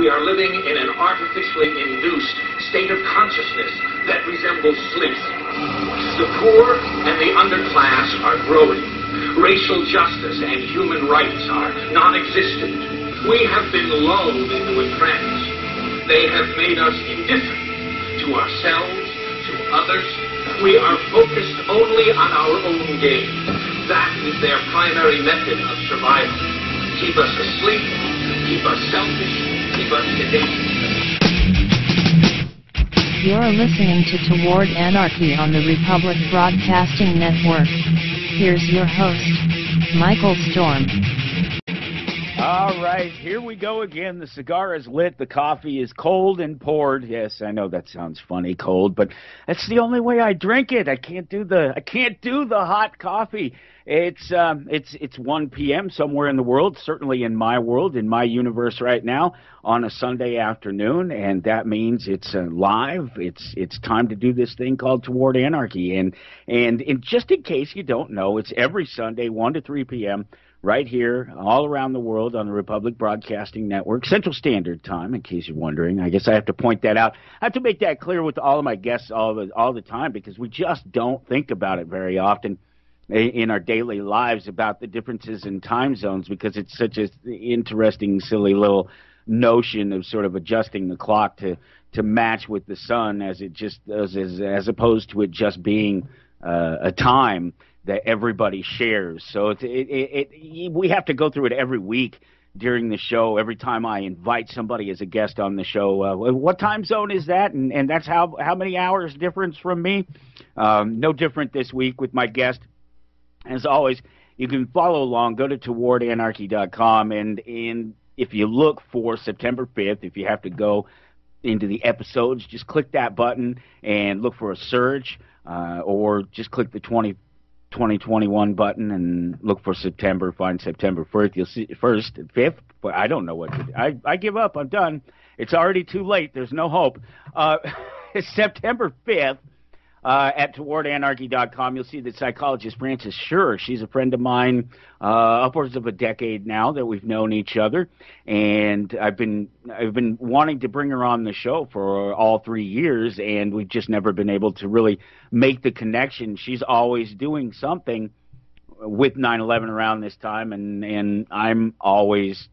We are living in an artificially induced state of consciousness that resembles sleep. The poor and the underclass are growing. Racial justice and human rights are non-existent. We have been lulled into a trance. They have made us indifferent to ourselves, to others. We are focused only on our own gain. That is their primary method of survival. Keep us asleep, keep us selfish, keep us sedated. You're listening to Toward Anarchy on the Republic Broadcasting Network. Here's your host, Michael Storm. All right, here we go again. The cigar is lit, the coffee is cold and poured. Yes, I know that sounds funny, cold, but that's the only way I drink it. I can't do the hot coffee. It's 1 p.m. somewhere in the world, certainly in my world, in my universe right now, on a Sunday afternoon, and that means it's live. It's time to do this thing called Toward Anarchy, and just in case you don't know, it's every Sunday, 1 to 3 p.m. right here, all around the world on the Republic Broadcasting Network, Central Standard Time, in case you're wondering. I guess I have to point that out. I have to make that clear with all of my guests all the time, because we just don't think about it very often in our daily lives about the differences in time zones, because it's such an interesting, silly little notion of sort of adjusting the clock to match with the sun as it just does, as opposed to it just being a time that everybody shares. So we have to go through it every week during the show. Every time I invite somebody as a guest on the show, what time zone is that? And that's how many hours difference from me? No different this week with my guest. As always, you can follow along. Go to towardanarchy.com, and if you look for September 5th, if you have to go into the episodes, just click that button and look for a search, or just click the 2021 button and look for September. Find September 1st. You'll see 1st, 5th. But I don't know what to do. I give up. I'm done. It's already too late. There's no hope. It's September 5th. At towardanarchy.com, you'll see that Psychologist Frances Shure. She's a friend of mine, upwards of a decade now that we've known each other, and I've been wanting to bring her on the show for all 3 years, and we've just never been able to really make the connection. She's always doing something with 9/11 around this time, and I'm always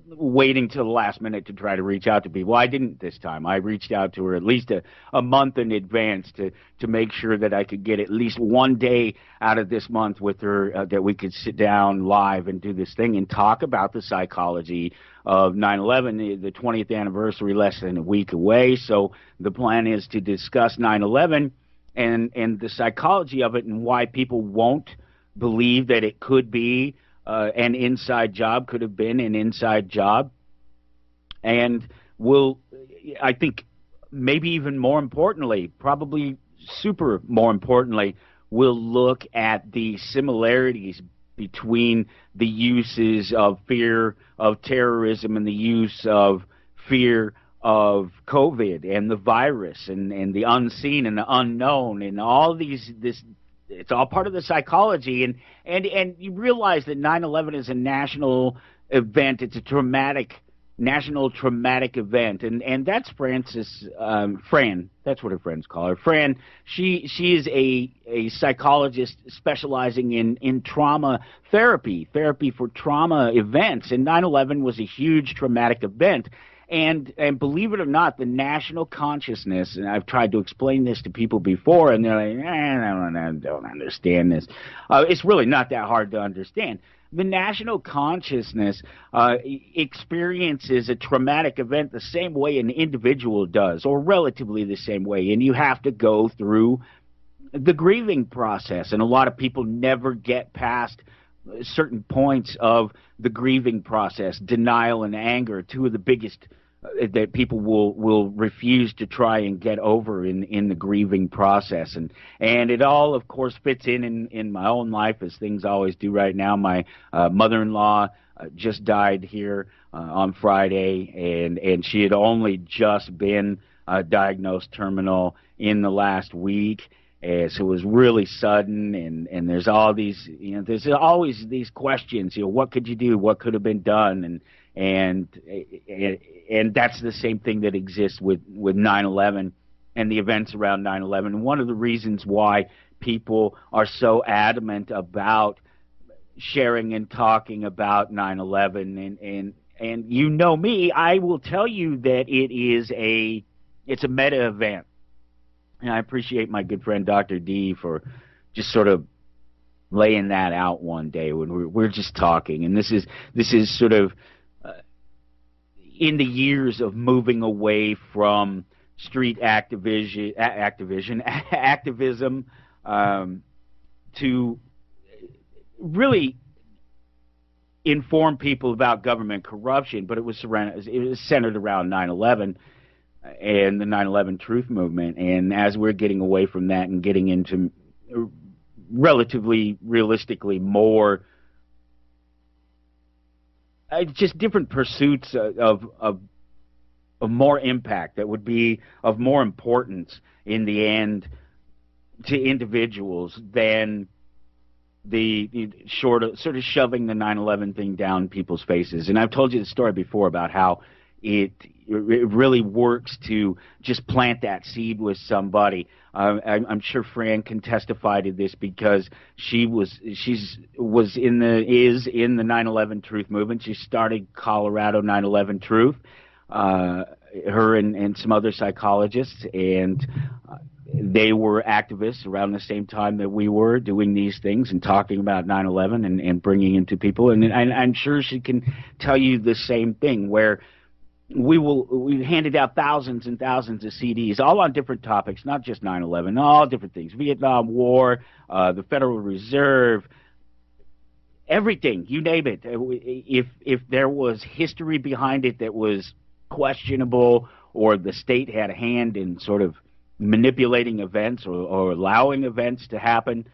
waiting till the last minute to try to reach out to people. I didn't this time. I reached out to her at least a month in advance to make sure that I could get at least one day out of this month with her, that we could sit down live and do this thing and talk about the psychology of 9/11, the 20th anniversary less than a week away. So the plan is to discuss 9/11 and the psychology of it, and why people won't believe that it could be an inside job, could have been an inside job. And I think maybe even more importantly, probably super more importantly, we'll look at the similarities between the uses of fear of terrorism and the use of fear of COVID and the virus and the unseen and the unknown and all this. It's all part of the psychology, and you realize that 9/11 is a national event. It's a national traumatic event, and that's Frances, Fran. That's what her friends call her, Fran. She is a psychologist specializing in trauma therapy for trauma events, and 9/11 was a huge traumatic event. And believe it or not, the national consciousness, and I've tried to explain this to people before, and they're like, I don't understand this. It's really not that hard to understand. The national consciousness experiences a traumatic event the same way an individual does, or relatively the same way, and you have to go through the grieving process, and a lot of people never get past certain points of the grieving process. Denial and anger, two of the biggest that people will refuse to try and get over in the grieving process, and it all, of course, fits in my own life, as things always do right now. My mother-in-law just died here on Friday, and she had only just been diagnosed terminal in the last week. And so it was really sudden, and there's all these, there's always these questions, what could you do, what could have been done, and that's the same thing that exists with 9/11 and the events around 9/11. And one of the reasons why people are so adamant about sharing and talking about 9/11, and you know me, I will tell you that it's a meta event. And I appreciate my good friend Dr. D for just sort of laying that out one day when we're just talking. And this is sort of in the years of moving away from street activism to really inform people about government corruption, but it was centered around 9/11 and the 9/11 truth movement. And as we're getting away from that and getting into relatively realistically more just different pursuits of more impact that would be of more importance in the end to individuals than the sort of shoving the 9/11 thing down people's faces. And I've told you the story before about how it really works to just plant that seed with somebody. I'm sure Fran can testify to this because she is in the 9/11 Truth movement. She started Colorado 9/11 Truth. Her and some other psychologists, and they were activists around the same time that we were doing these things and talking about 9/11 and bringing into people. And I'm sure she can tell you the same thing, where we handed out thousands and thousands of CDs, all on different topics, not just 9/11, all different things, Vietnam War, the Federal Reserve, everything, you name it. If there was history behind it that was questionable, or the state had a hand in sort of manipulating events or allowing events to happen,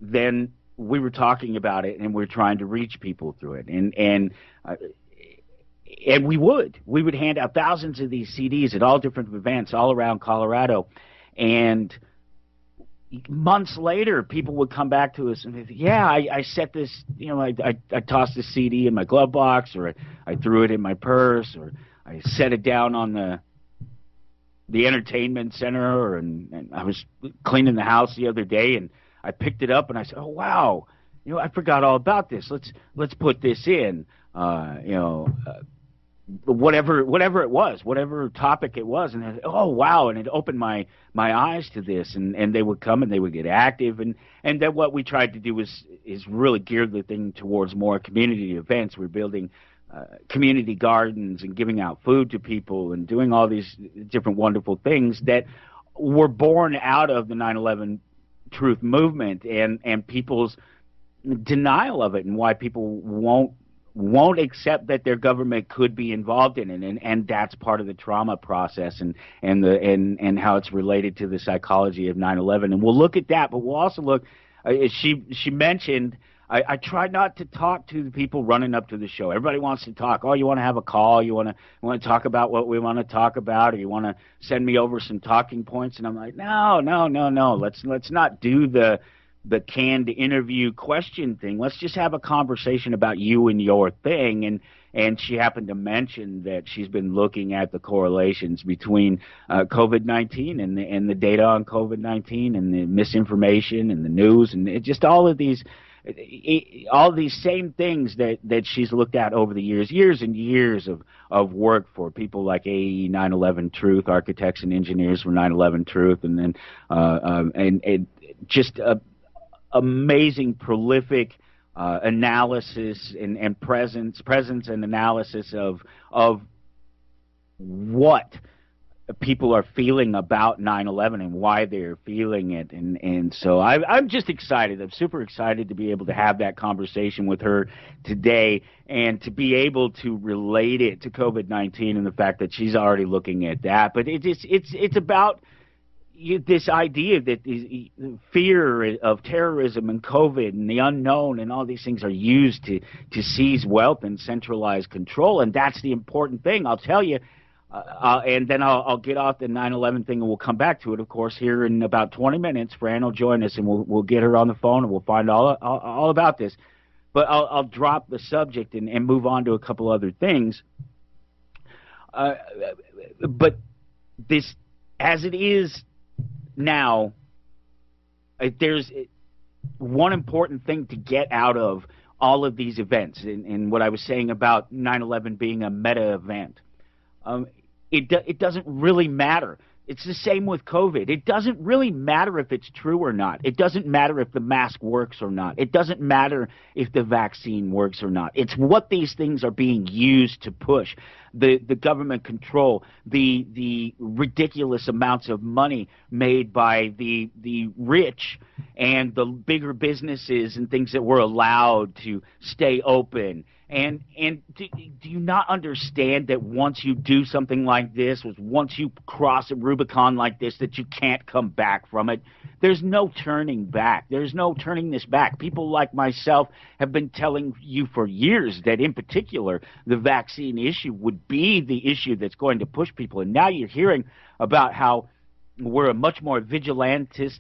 then we were talking about it and we're trying to reach people through it. And we would hand out thousands of these CDs at all different events all around Colorado. And months later, people would come back to us and say, yeah, I set this, I tossed this CD in my glove box, or I threw it in my purse, or I set it down on the entertainment center, and I was cleaning the house the other day, and I picked it up and I said, oh wow, I forgot all about this. Let's put this in, whatever it was, whatever topic it was, and I said, oh wow, and it opened my eyes to this, and they would come and they would get active, and then what we tried to do is really geared the thing towards more community events. We're building community gardens and giving out food to people and doing all these different wonderful things that were born out of the 9/11 truth movement and people's denial of it, and why people won't accept that their government could be involved in it, and that's part of the trauma process and how it's related to the psychology of 9/11. And we'll look at that, but we'll also look. She mentioned. I try not to talk to the people running up to the show. Everybody wants to talk. Oh, you want to have a call? You want to talk about what we want to talk about, or you want to send me over some talking points? And I'm like, no. Let's not do the canned interview question thing. Let's just have a conversation about you and your thing. And she happened to mention that she's been looking at the correlations between COVID-19 and the data on COVID-19 and the misinformation and the news and just all these same things that she's looked at over the years and years of work for people like AE 9/11 Truth, architects and engineers for 9/11 Truth, and then and just amazing, prolific analysis and presence and analysis of what people are feeling about 9/11 and why they're feeling it, and so I'm just excited. I'm super excited to be able to have that conversation with her today and to be able to relate it to COVID-19 and the fact that she's already looking at that. But it's about this idea that the fear of terrorism and COVID and the unknown and all these things are used to seize wealth and centralize control, and that's the important thing. I'll tell you, And then I'll get off the 9/11 thing, and we'll come back to it, of course, here in about 20 minutes. Fran will join us, and we'll get her on the phone, and we'll find all about this. But I'll drop the subject and move on to a couple other things. But this, as it is now, there's one important thing to get out of all of these events, and what I was saying about 9/11 being a meta event. It doesn't really matter. It's the same with COVID. It doesn't really matter if it's true or not. It doesn't matter if the mask works or not. It doesn't matter if the vaccine works or not. It's what these things are being used to push. The government control, the ridiculous amounts of money made by the rich and the bigger businesses and things that were allowed to stay open. And do you not understand that once you do something like this, once you cross a Rubicon like this, that you can't come back from it? There's no turning back. There's no turning this back. People like myself have been telling you for years that, in particular, the vaccine issue would be the issue that's going to push people. And now you're hearing about how we're a much more vigilante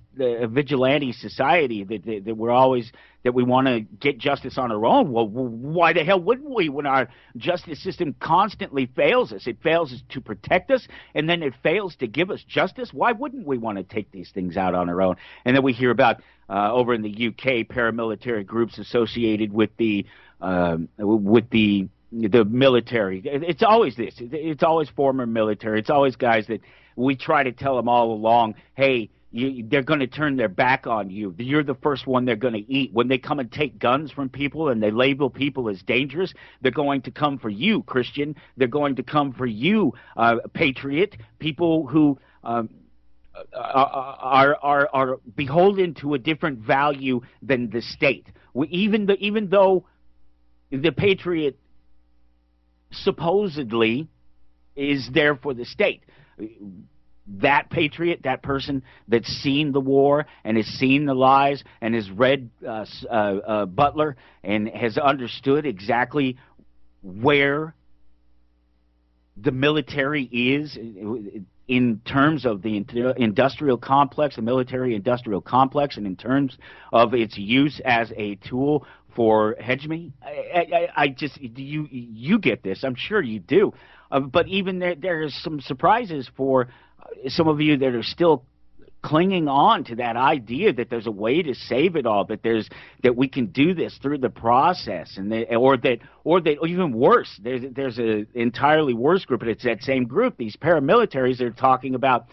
society, that we want to get justice on our own. Well, why the hell wouldn't we, when our justice system constantly fails us? It fails us to protect us, and then it fails to give us justice. Why wouldn't we want to take these things out on our own? And then we hear about over in the UK, paramilitary groups associated with the military. It's always this. It's always former military. It's always guys that we try to tell them all along, hey, they're going to turn their back on you. You're the first one they're going to eat. When they come and take guns from people and they label people as dangerous, they're going to come for you, Christian. They're going to come for you, patriot. People who are beholden to a different value than the state. Even though the patriot supposedly is there for the state, that patriot, that person that's seen the war and has seen the lies and has read Butler and has understood exactly where the military is in terms of the industrial complex, the military-industrial complex, and in terms of its use as a tool for hegemony. I just, you get this, I'm sure you do. But even there's some surprises for some of you that are still clinging on to that idea that there's a way to save it all, that we can do this through the process, and or even worse, there's an entirely worse group, and it's that same group, these paramilitaries, are talking about.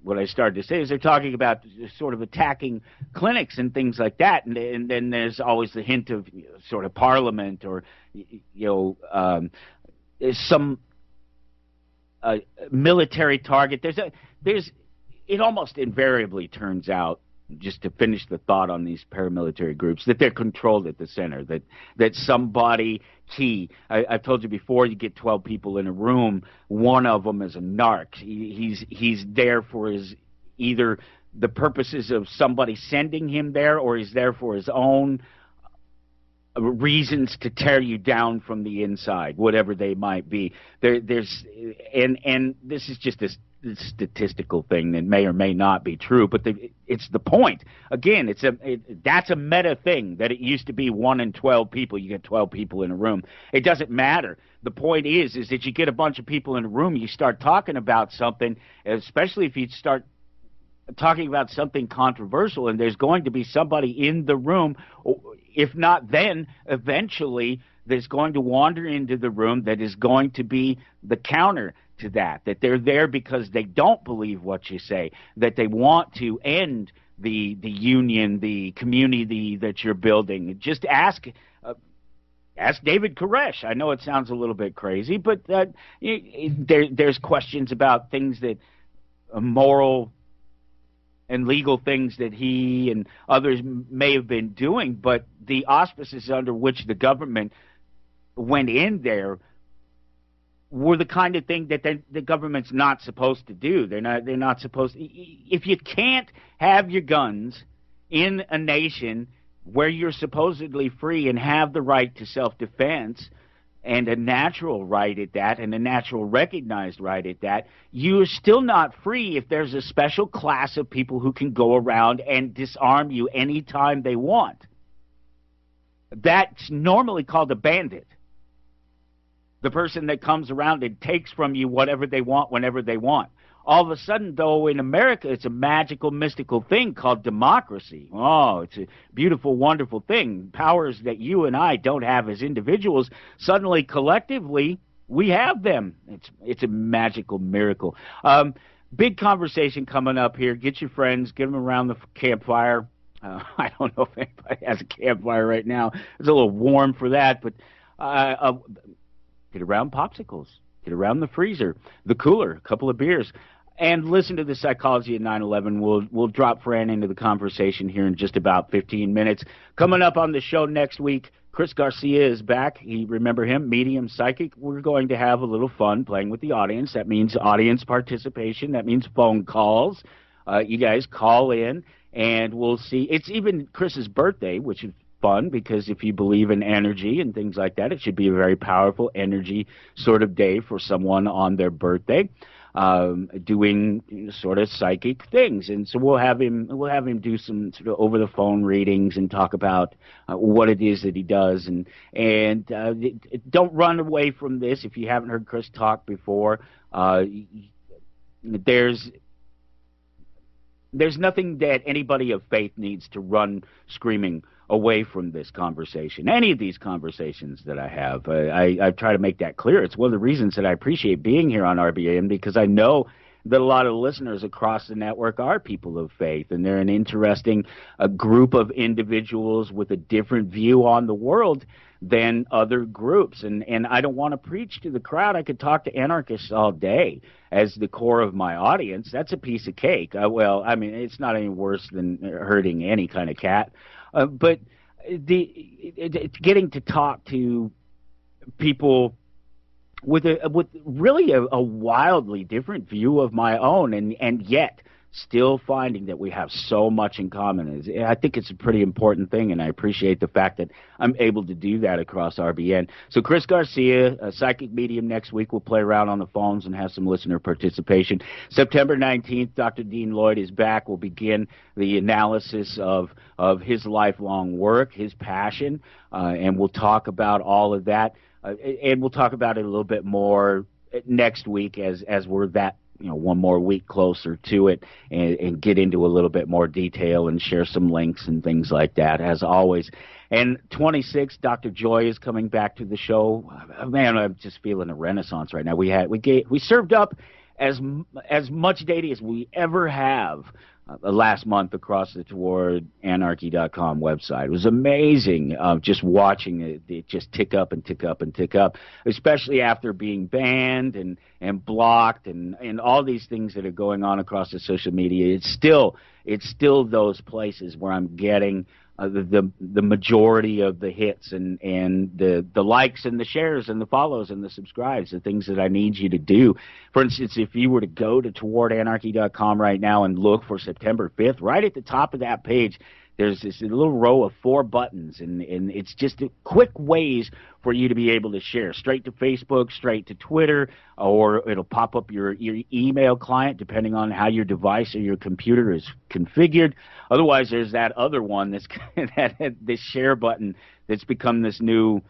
What I started to say is they're talking about sort of attacking clinics and things like that, and then there's always the hint of sort of Parliament or some military target. It almost invariably turns out, just to finish the thought on these paramilitary groups, that they're controlled at the center, that somebody key. I've told you before, you get 12 people in a room, one of them is a narc. He's there for either the purposes of somebody sending him there, or he's there for his own reasons to tear you down from the inside, whatever they might be. There's this is just this statistical thing that may or may not be true, but it's the point. Again, that's a meta thing, that it used to be 1 in 12 people. You get 12 people in a room. It doesn't matter. The point is that you get a bunch of people in a room, you start talking about something, especially if you start talking about something controversial, and there's going to be somebody in the room, if not then, eventually, that's going to wander into the room that is going to be the counter to that they're there because they don't believe what you say, that they want to end the union, the community that you're building. Just ask David Koresh. I know it sounds a little bit crazy, but there's questions about things that moral and legal things that he and others may have been doing, but the auspices under which the government went in there were the kind of thing that the government's not supposed to do. They're not supposed to. If you can't have your guns in a nation where you're supposedly free and have the right to self-defense, and a natural right at that, and a natural recognized right at that, you're still not free if there's a special class of people who can go around and disarm you anytime they want. That's normally called a bandit. The person that comes around and takes from you whatever they want whenever they want. All of a sudden, though, in America, it's a magical, mystical thing called democracy. Oh, it's a beautiful, wonderful thing. Powers that you and I don't have as individuals, suddenly, collectively, we have them. It's a magical miracle. Big conversation coming up here. Get your friends, get them around the campfire. I don't know if anybody has a campfire right now. It's a little warm for that, but get around popsicles. Get around the freezer, the cooler, a couple of beers, and listen to the Psychology at 9/11. We'll drop Fran into the conversation here in just about 15 minutes. Coming up on the show next week, Chris Garcia is back. Remember him, medium psychic. We're going to have a little fun playing with the audience. That means audience participation. That means phone calls. You guys call in, and we'll see. It's even Chris's birthday, which is fun, because if you believe in energy and things like that, it should be a very powerful energy sort of day for someone on their birthday, doing sort of psychic things. And so we'll have him do some sort of over the phone readings and talk about what it is that he does. And don't run away from this. If you haven't heard Chris talk before, there's nothing that anybody of faith needs to run screaming away from this conversation. Any of these conversations that I have, I try to make that clear. It's one of the reasons that I appreciate being here on RBAN, because I know that a lot of listeners across the network are people of faith, and they're an interesting group of individuals with a different view on the world than other groups. And I don't want to preach to the crowd. I could talk to anarchists all day as the core of my audience. That's a piece of cake. Well, I mean, it's not any worse than hurting any kind of cat. But it's getting to talk to people with really a wildly different view of my own, and yet still finding that we have so much in common. I think it's a pretty important thing, and I appreciate the fact that I'm able to do that across RBN. So Chris Garcia, a psychic medium, next week. We'll play around on the phones and have some listener participation. September 19th, Dr. Dean Lloyd is back. We'll begin the analysis of his lifelong work, his passion, and we'll talk about all of that. And we'll talk about it a little bit more next week as we're that, one more week closer to it, and get into a little bit more detail and share some links and things like that, as always. And 26, Dr. Joy is coming back to the show. Man, I'm just feeling a renaissance right now. We served up as much data as we ever have last month across the towardanarchy.com website. It was amazing just watching it just tick up and tick up and tick up, especially after being banned and blocked and all these things that are going on across the social media. It's still those places where I'm getting the majority of the hits and the likes and the shares and the follows and the subscribes, the things that I need you to do. For instance, if you were to go to towardanarchy.com right now and look for September 5th, right at the top of that page, there's this little row of 4 buttons, and it's just quick ways for you to be able to share. Straight to Facebook, straight to Twitter, or it'll pop up your email client, depending on how your device or your computer is configured. Otherwise, there's that other one, this share button that's become this new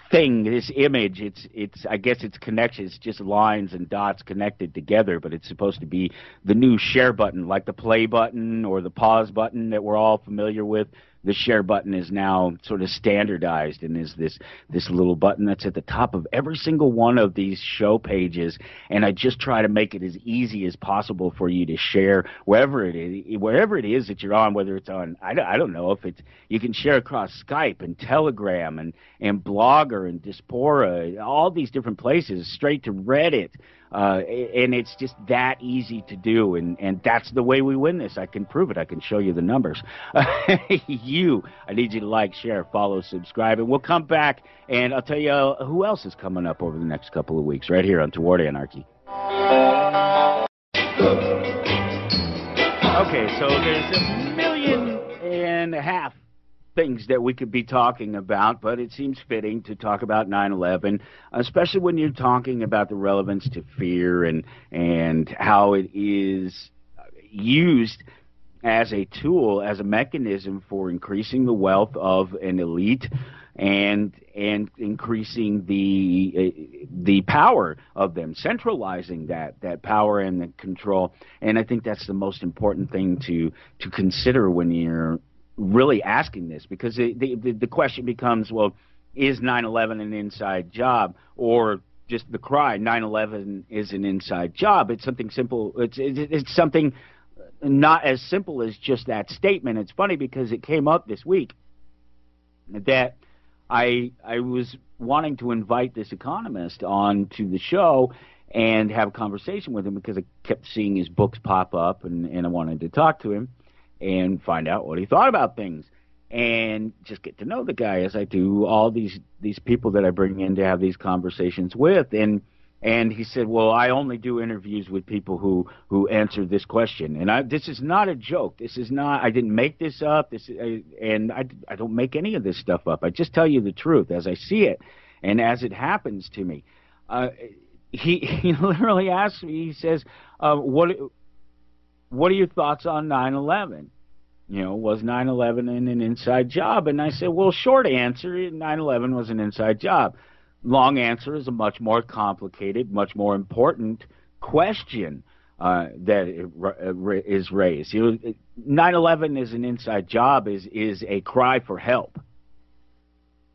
thing, this image. It's I guess it's connection. It's just lines and dots connected together, but it's supposed to be the new share button, like the play button or the pause button that we're all familiar with. The share button is now sort of standardized and is this little button that's at the top of every single one of these show pages, and I just try to make it as easy as possible for you to share wherever it is that you're on, whether it's on, I don't know if it's, you can share across Skype and Telegram and Blogger and Diaspora, all these different places, straight to Reddit. And it's just that easy to do, and that's the way we win this. I can prove it. I can show you the numbers. I need you to like, share, follow, subscribe, and we'll come back, and I'll tell you who else is coming up over the next couple of weeks right here on Toward Anarchy. Okay, so there's 1.5 million things that we could be talking about, but it seems fitting to talk about 9/11, especially when you're talking about the relevance to fear and how it is used as a tool, as a mechanism for increasing the wealth of an elite and increasing the power of them, centralizing that power and the control. And I think that's the most important thing to consider when you're really asking this, because the question becomes, well, is 9/11 an inside job, or just the cry 9/11 is an inside job? It's something simple. It's something not as simple as just that statement. It's funny because it came up this week that I was wanting to invite this economist on to the show and have a conversation with him because I kept seeing his books pop up, and I wanted to talk to him and find out what he thought about things and just get to know the guy, as I do all these people that I bring in to have these conversations with. And he said, well, I only do interviews with people who answer this question. And this is not a joke. This is not, I didn't make this up. I don't make any of this stuff up. I just tell you the truth as I see it and as it happens to me. He literally asked me, he says, what are your thoughts on 9/11? Was 9/11 an inside job? And I said, well, short answer, 9/11 was an inside job. Long answer is a much more complicated, much more important question that is raised. 9/11 is an inside job, is a cry for help.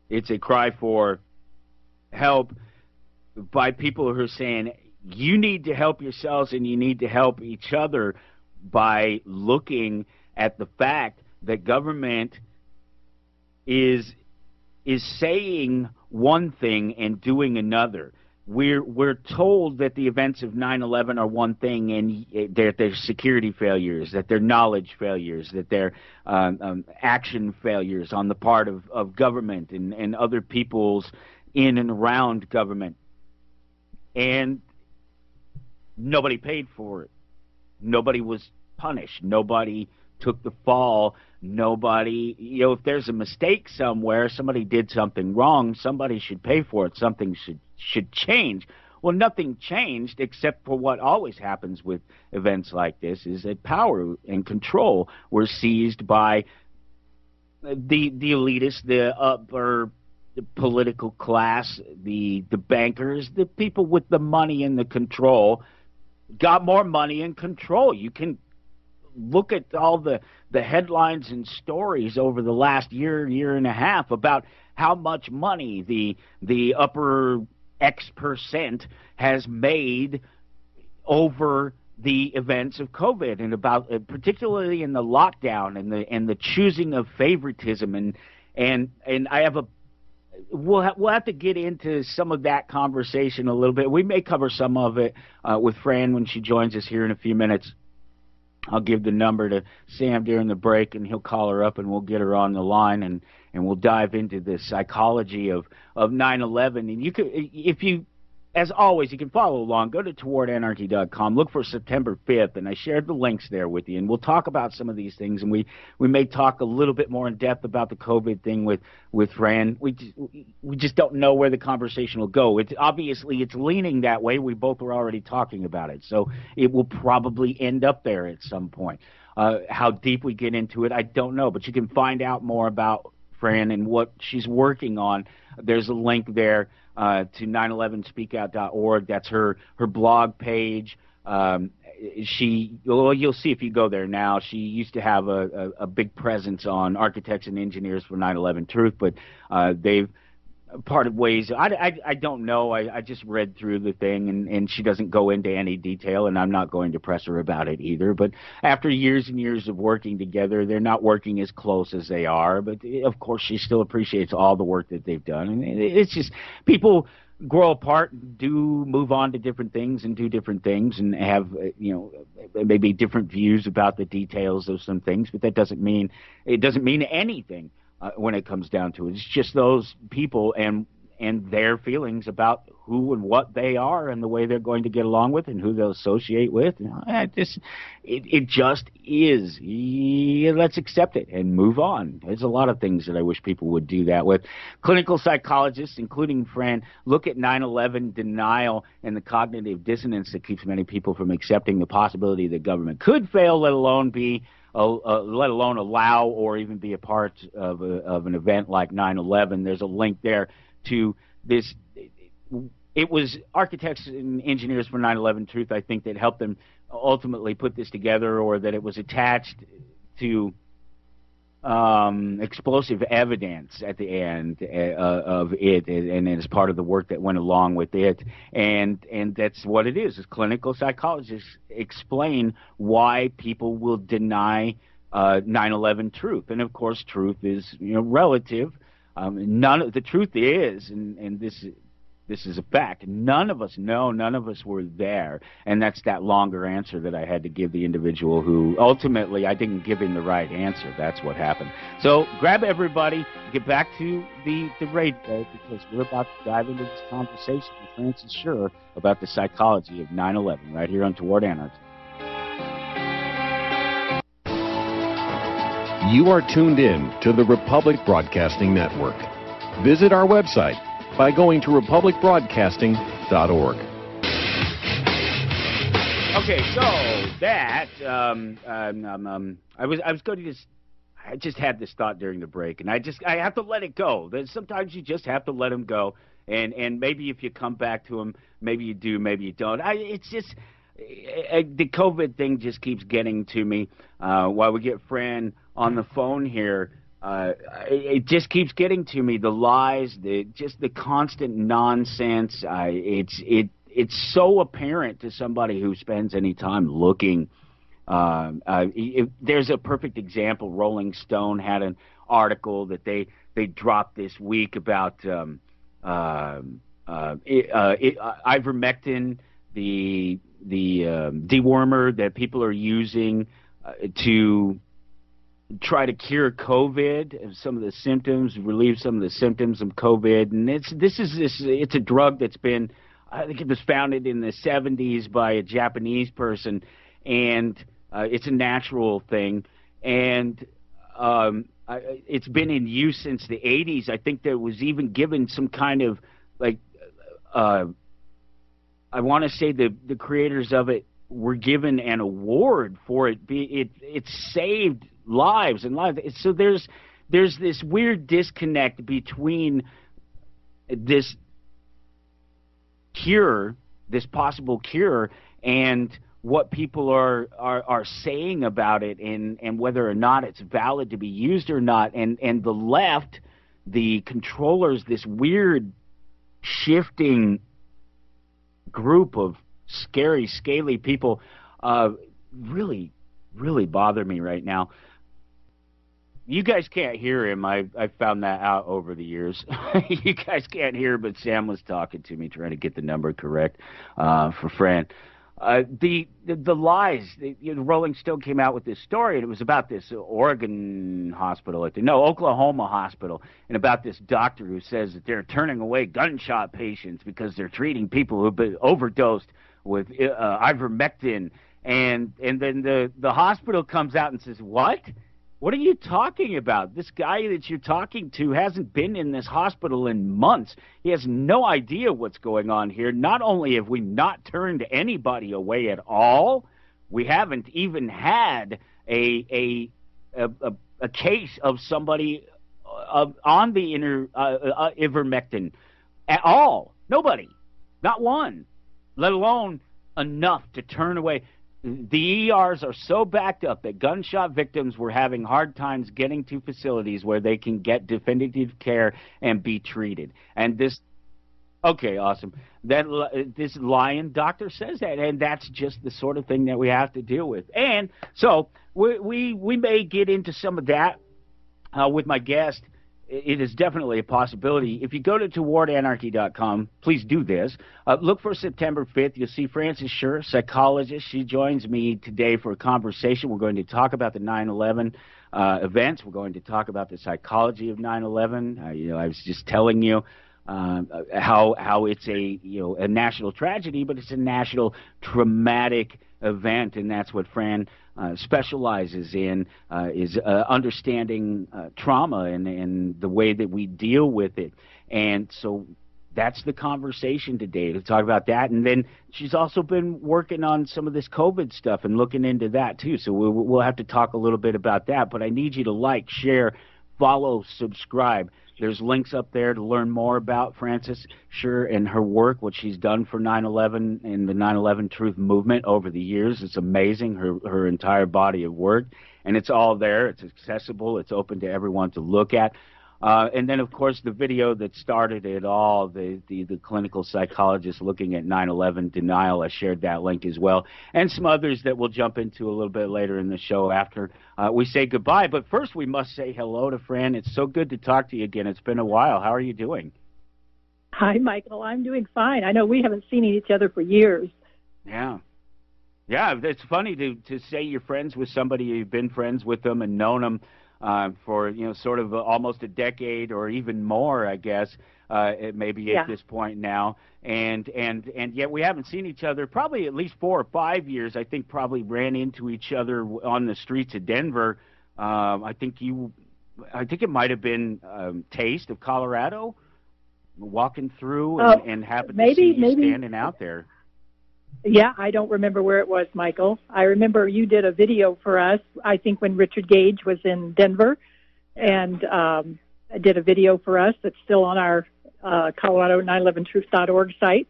It's a cry for help by people who are saying, you need to help yourselves and you need to help each other by looking at the fact that government is saying one thing and doing another. We're told that the events of 9/11 are one thing, and they're security failures, that they're knowledge failures, that they're action failures on the part of government and other people's in and around government. And nobody paid for it. Nobody was punished. Nobody took the fall. Nobody, if there's a mistake somewhere, somebody did something wrong, somebody should pay for it. Something should change. Well, nothing changed except for what always happens with events like this, is that power and control were seized by the elitists, the upper political class, the bankers, the people with the money and the control got more money and control. You can look at all the headlines and stories over the last year and a half about how much money the upper X% has made over the events of COVID, and about particularly in the lockdown and the choosing of favoritism, and I have a we'll have to get into some of that conversation a little bit. We may cover some of it with Fran when she joins us here in a few minutes. I'll give the number to Sam during the break, and he'll call her up, and we'll get her on the line, and we'll dive into the psychology of 9/11. And you could, if you, as always, you can follow along. Go to towardanarchy.com. Look for September 5th, and I shared the links there with you. And we'll talk about some of these things, and we may talk a little bit more in depth about the COVID thing with Fran. We just don't know where the conversation will go. It's leaning that way. We both were already talking about it, so it will probably end up there at some point. How deep we get into it, I don't know, but you can find out more about Fran and what she's working on. There's a link there to 911speakout.org. That's her blog page. You'll see if you go there now. She used to have a big presence on Architects and Engineers for 9/11 Truth, but they've parted ways. I don't know. I just read through the thing, and she doesn't go into any detail, and I'm not going to press her about it either. But after years and years of working together, they're not working as close as they are. But, of course, she still appreciates all the work that they've done. And it's just people grow apart, move on to different things and do different things and have, maybe different views about the details of some things. But that doesn't mean anything. When it comes down to it, it's just those people, and their feelings about who and what they are and the way they're going to get along with and who they'll associate with. It just is. Yeah, let's accept it and move on. There's a lot of things that I wish people would do that with. Clinical psychologists, including Fran, look at 9/11 denial and the cognitive dissonance that keeps many people from accepting the possibility that government could fail, let alone allow or even be a part of an event like 9/11. There's a link there to this. It was architects and engineers for 9/11 Truth, I think, that helped them ultimately put this together, or that it was attached to explosive evidence at the end of it, and as part of the work that went along with it. And that's what it is clinical psychologists explain why people will deny 9/11 truth. And of course, truth is relative. The truth is, and this is a fact, none of us know, none of us were there, and that's that longer answer that I had to give the individual who ultimately I didn't give him the right answer. That's what happened. So grab everybody, get back to the radio, because we're about to dive into this conversation with Frances Shure about the psychology of 9/11 right here on Toward Anarchy. You are tuned in to the Republic Broadcasting Network. Visit our website by going to republicbroadcasting.org. Okay, so that I just had this thought during the break, and I have to let it go. Sometimes you just have to let them go, and maybe if you come back to them, maybe you do, maybe you don't. It's just the COVID thing just keeps getting to me. While we get Fran on the phone here, it just keeps getting to me. The lies, the constant nonsense. It's so apparent to somebody who spends any time looking. There's a perfect example. Rolling Stone had an article that they dropped this week about ivermectin, the dewormer that people are using to try to cure COVID, some of the symptoms, relieve some of the symptoms of COVID. And it's a drug that's been, I think it was founded in the 70s by a Japanese person, and it's a natural thing. And it's been in use since the 80s. I think there was even given some kind of, like, I want to say the creators of it were given an award for it. It saved lives and lives. So there's this weird disconnect between this cure, this possible cure, and what people are saying about it, and whether or not it's valid to be used or not. And the left, the controllers, this weird shifting group of scary, scaly people, really bother me right now. You guys can't hear him. I found that out over the years. You guys can't hear, but Sam was talking to me, trying to get the number correct for Fran. The lies. The Rolling Stone came out with this story, and it was about this Oklahoma hospital, and about this doctor who says that they're turning away gunshot patients because they're treating people who've been overdosed with ivermectin, and then the hospital comes out and says, "What? What are you talking about? This guy that you're talking to hasn't been in this hospital in months. He has no idea what's going on here. Not only have we not turned anybody away at all, we haven't even had a case of somebody on the ivermectin at all. Nobody, not one, let alone enough to turn away." The ERs are so backed up that gunshot victims were having hard times getting to facilities where they can get definitive care and be treated. And this, okay, awesome. This lying doctor says that, and that's just the sort of thing that we have to deal with. And so we may get into some of that with my guest. It is definitely a possibility. If you go to towardanarchy.com, please do this. Look for September 5th. You'll see Frances Shure, psychologist. She joins me today for a conversation. We're going to talk about the 9/11 events. We're going to talk about the psychology of 9/11. I was just telling you how it's a national tragedy, but it's a national traumatic event, and that's what Fran specializes in, is understanding trauma and the way that we deal with it. And so that's the conversation today, to talk about that. And then she's also been working on some of this COVID stuff and looking into that too. So we'll have to talk a little bit about that. But I need you to like, share, follow, subscribe. There's links up there to learn more about Frances Shure and her work, what she's done for 9/11 and the 9/11 Truth Movement over the years. It's amazing, her entire body of work. And it's all there. It's accessible. It's open to everyone to look at. And then, of course, the video that started it all, the clinical psychologist looking at 9/11 denial. I shared that link as well, and some others that we'll jump into a little bit later in the show after we say goodbye. But first, we must say hello to Fran. It's so good to talk to you again. It's been a while. How are you doing? Hi, Michael. I'm doing fine. I know we haven't seen each other for years. Yeah. Yeah, it's funny to say you're friends with somebody, you've been friends with them and known them for sort of almost a decade or even more, I guess, maybe at this point now, and yet we haven't seen each other probably at least 4 or 5 years. I think probably ran into each other on the streets of Denver. I think it might have been Taste of Colorado, walking through and happened to see you standing out there. Yeah, I don't remember where it was, Michael. I remember you did a video for us, I think when Richard Gage was in Denver, and did a video for us that's still on our Colorado 911truth.org site.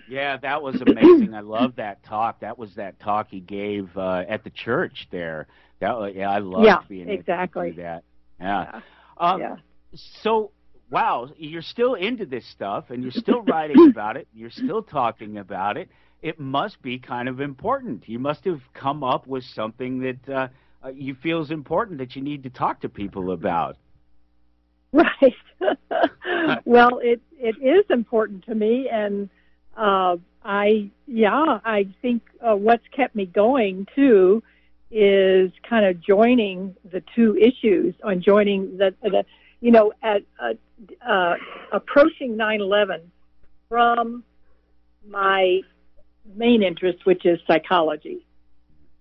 Yeah, that was amazing. I love that talk. That was that talk he gave at the church there. I loved being able to do that. Yeah. So, wow, you're still into this stuff, and you're still writing about it. You're still talking about it. It must be kind of important. You must have come up with something that you feel is important that you need to talk to people about. Right. Well, it is important to me, and I think what's kept me going too is kind of joining the two issues, on joining approaching 9/11 from my main interest, which is psychology.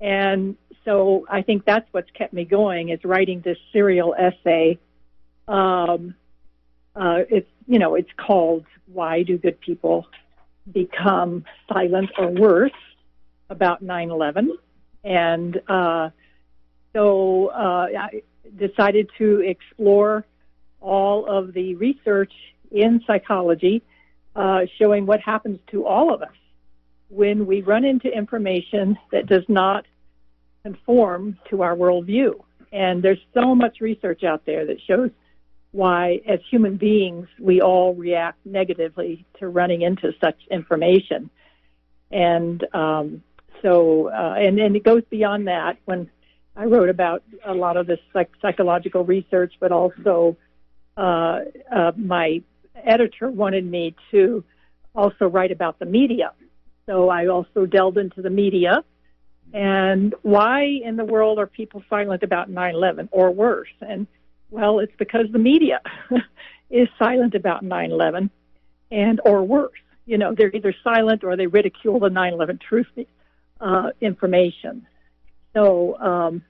And so I think that's what's kept me going, is writing this serial essay. It's called "Why Do Good People Become Silent or Worse About 9/11?" And so I decided to explore all of the research in psychology showing what happens to all of us when we run into information that does not conform to our worldview. And there's so much research out there that shows why, as human beings, we all react negatively to running into such information. And and it goes beyond that. When I wrote about a lot of this psychological research, but also my editor wanted me to also write about the media. So I also delved into the media and why in the world are people silent about 9/11 or worse? And, well, it's because the media is silent about 9/11 or worse. They're either silent or they ridicule the 9/11 truth information. So,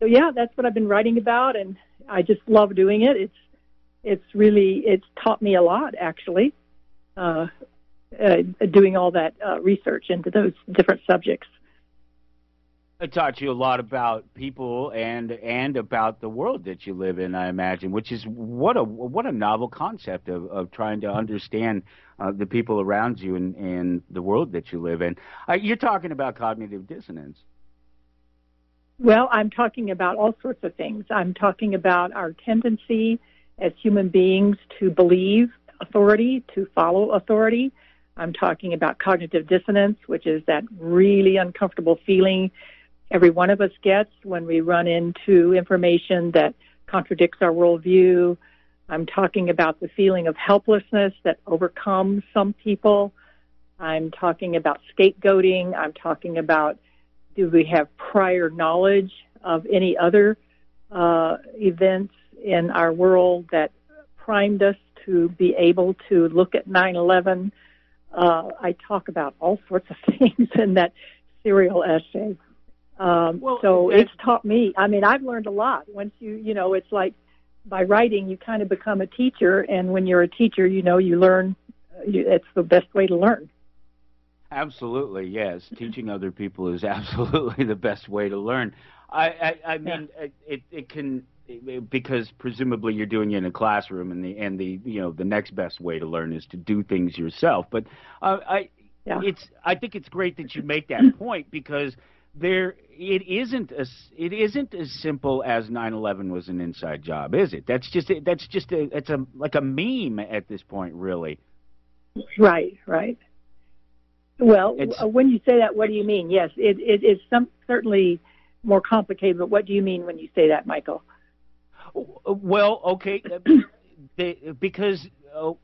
yeah, that's what I've been writing about, and I just love doing it. It's taught me a lot, actually, doing all that research into those different subjects. It taught you a lot about people and about the world that you live in, I imagine, which is what a novel concept of trying to understand the people around you and the world that you live in. You're talking about cognitive dissonance. Well, I'm talking about all sorts of things. I'm talking about our tendency as human beings to believe authority, to follow authority. I'm talking about cognitive dissonance, which is that really uncomfortable feeling every one of us gets when we run into information that contradicts our worldview. I'm talking about the feeling of helplessness that overcomes some people. I'm talking about scapegoating. I'm talking about, do we have prior knowledge of any other events in our world that primed us to be able to look at 9/11. I talk about all sorts of things in that serial essay. So it's taught me. I mean, I've learned a lot. Once you know, it's like by writing, you kind of become a teacher, and when you're a teacher, you know, you learn. It's the best way to learn. Absolutely, yes. Teaching other people is absolutely the best way to learn. I mean, it can, because presumably you're doing it in a classroom, and the you know, the next best way to learn is to do things yourself. But I think it's great that you make that point, because it isn't as simple as 9/11 was an inside job, is it? That's just like a meme at this point, really. Right. Well, when you say that, what do you mean? Yes, it is certainly more complicated, but what do you mean when you say that, Michael? Well, okay, because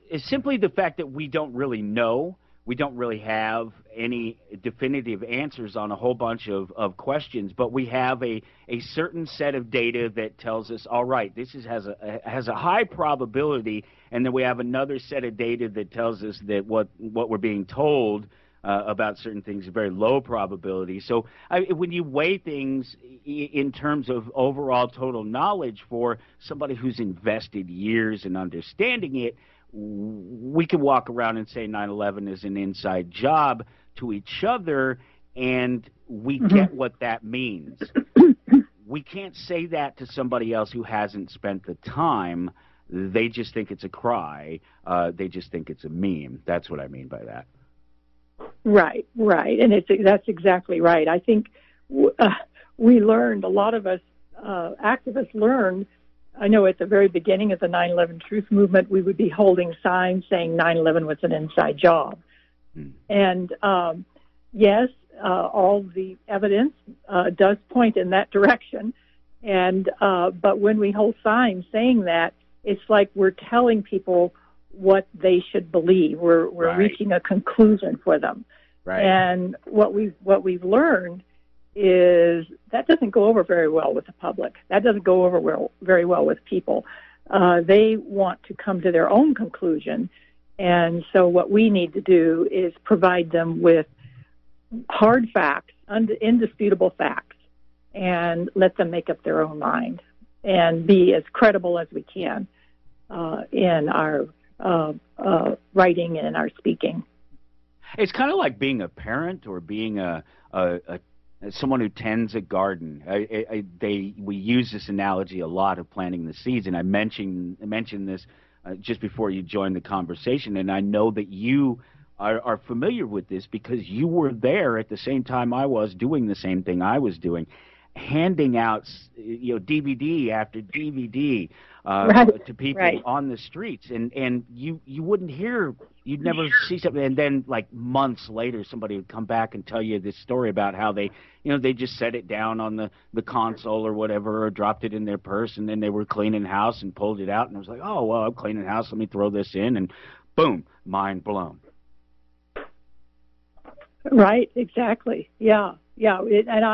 it's simply the fact that we don't really know. We don't really have any definitive answers on a whole bunch of questions, but we have a certain set of data that tells us, all right, this has a high probability, and then we have another set of data that tells us that what we're being told about certain things is very low probability. So when you weigh things in terms of overall total knowledge for somebody who's invested years in understanding it, we can walk around and say 9/11 is an inside job to each other, and we get what that means. We can't say that to somebody else who hasn't spent the time. They just think it's a cry. They just think it's a meme. That's what I mean by that. Right, and that's exactly right. I think we learned, a lot of us activists learned. I know at the very beginning of the 9/11 Truth Movement, we would be holding signs saying 9/11 was an inside job. And yes, all the evidence does point in that direction. And but when we hold signs saying that, it's like we're telling people what they should believe. We're reaching a conclusion for them. Right. And what we've learned is that doesn't go over very well with the public. That doesn't go over very well with people. They want to come to their own conclusion. And so what we need to do is provide them with hard facts, indisputable facts, and let them make up their own mind and be as credible as we can in our writing and in our speaking. It's kind of like being a parent or being someone who tends a garden. We use this analogy a lot of planting the seeds, and I mentioned this just before you joined the conversation, and I know that you are familiar with this because you were there at the same time I was doing the same thing I was doing, handing out DVD after DVD to people on the streets, and you wouldn't hear. You'd never see something, and then like months later, somebody would come back and tell you this story about how they just set it down on the console or whatever, or dropped it in their purse, and then they were cleaning house and pulled it out, and it was like, oh well, I'm cleaning house, let me throw this in, and boom, mind blown. Right, exactly, yeah, and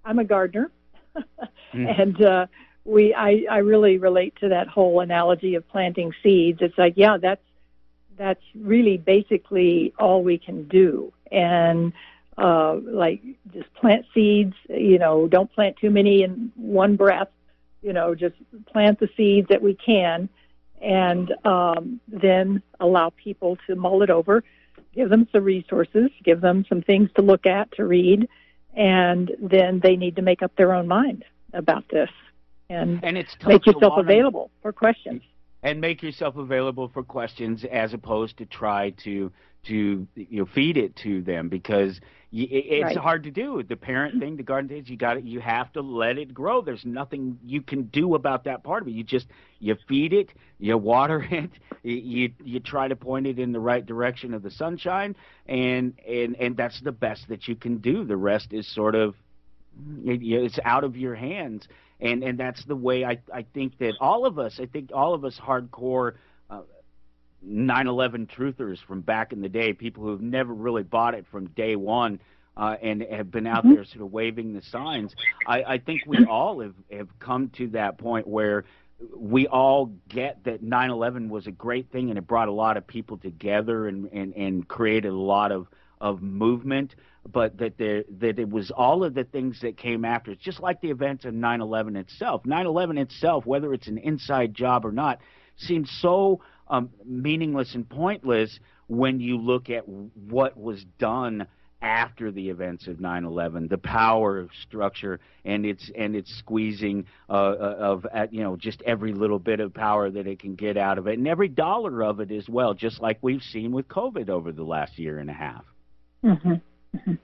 I'm a gardener, and I really relate to that whole analogy of planting seeds. It's like, yeah, that's really basically all we can do. And like just plant seeds, don't plant too many in one breath, just plant the seeds that we can, and then allow people to mull it over, give them some resources, give them some things to look at, to read, and then they need to make up their own mind about this and make yourself available for questions. And make yourself available for questions, as opposed to try to feed it to them, because it's hard to do. The parent thing, the garden thing, you have to let it grow. There's nothing you can do about that part of it. You feed it, you water it, you try to point it in the right direction of the sunshine, and that's the best that you can do. The rest is sort of it's out of your hands. And that's the way I think that all of us hardcore 9/11 truthers from back in the day, people who have never really bought it from day one and have been out there sort of waving the signs, I think we all have come to that point where we all get that 9/11 was a great thing and it brought a lot of people together and created a lot of movement, but that it was all of the things that came after. It's just like the events of 9/11 itself. 9/11 itself, whether it's an inside job or not, seems so meaningless and pointless when you look at what was done after the events of 9/11, the power structure and its squeezing of just every little bit of power that it can get out of it, and every dollar of it as well, just like we've seen with COVID over the last year and a half. Mm-hmm. Mm-hmm.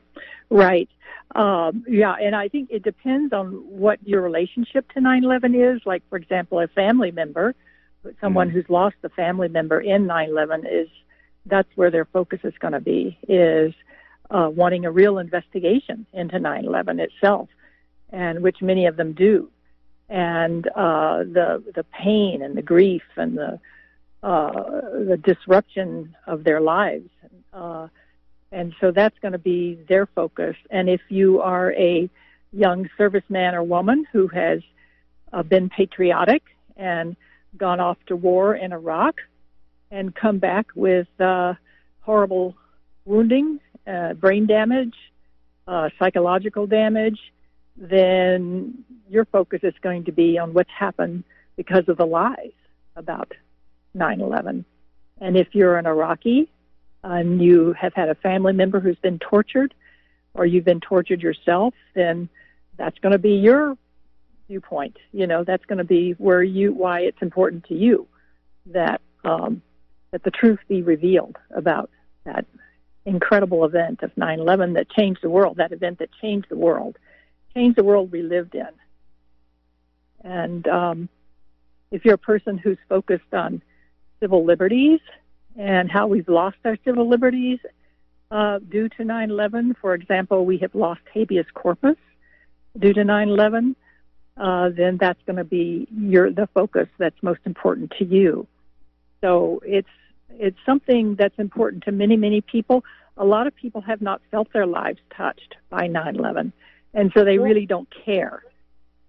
Right. Yeah, and I think it depends on what your relationship to 9/11 is. Like, for example, a family member, someone who's lost a family member in 9/11, that's where their focus is going to be, is wanting a real investigation into 9/11 itself, and which many of them do, and the pain and the grief and the disruption of their lives, and so that's going to be their focus. And if you are a young serviceman or woman who has been patriotic and gone off to war in Iraq and come back with horrible wounding, brain damage, psychological damage, then your focus is going to be on what's happened because of the lies about 9/11. And if you're an Iraqi and you have had a family member who's been tortured, or you've been tortured yourself, then that's going to be your viewpoint. That's going to be why it's important to you that the truth be revealed about that incredible event of 9/11 that changed the world, that event that changed the world we lived in. And if you're a person who's focused on civil liberties and how we've lost our civil liberties due to 9/11, for example, we have lost habeas corpus due to 9/11, then that's going to be the focus that's most important to you. So it's something that's important to many, many people. A lot of people have not felt their lives touched by 9/11, and so they really don't care.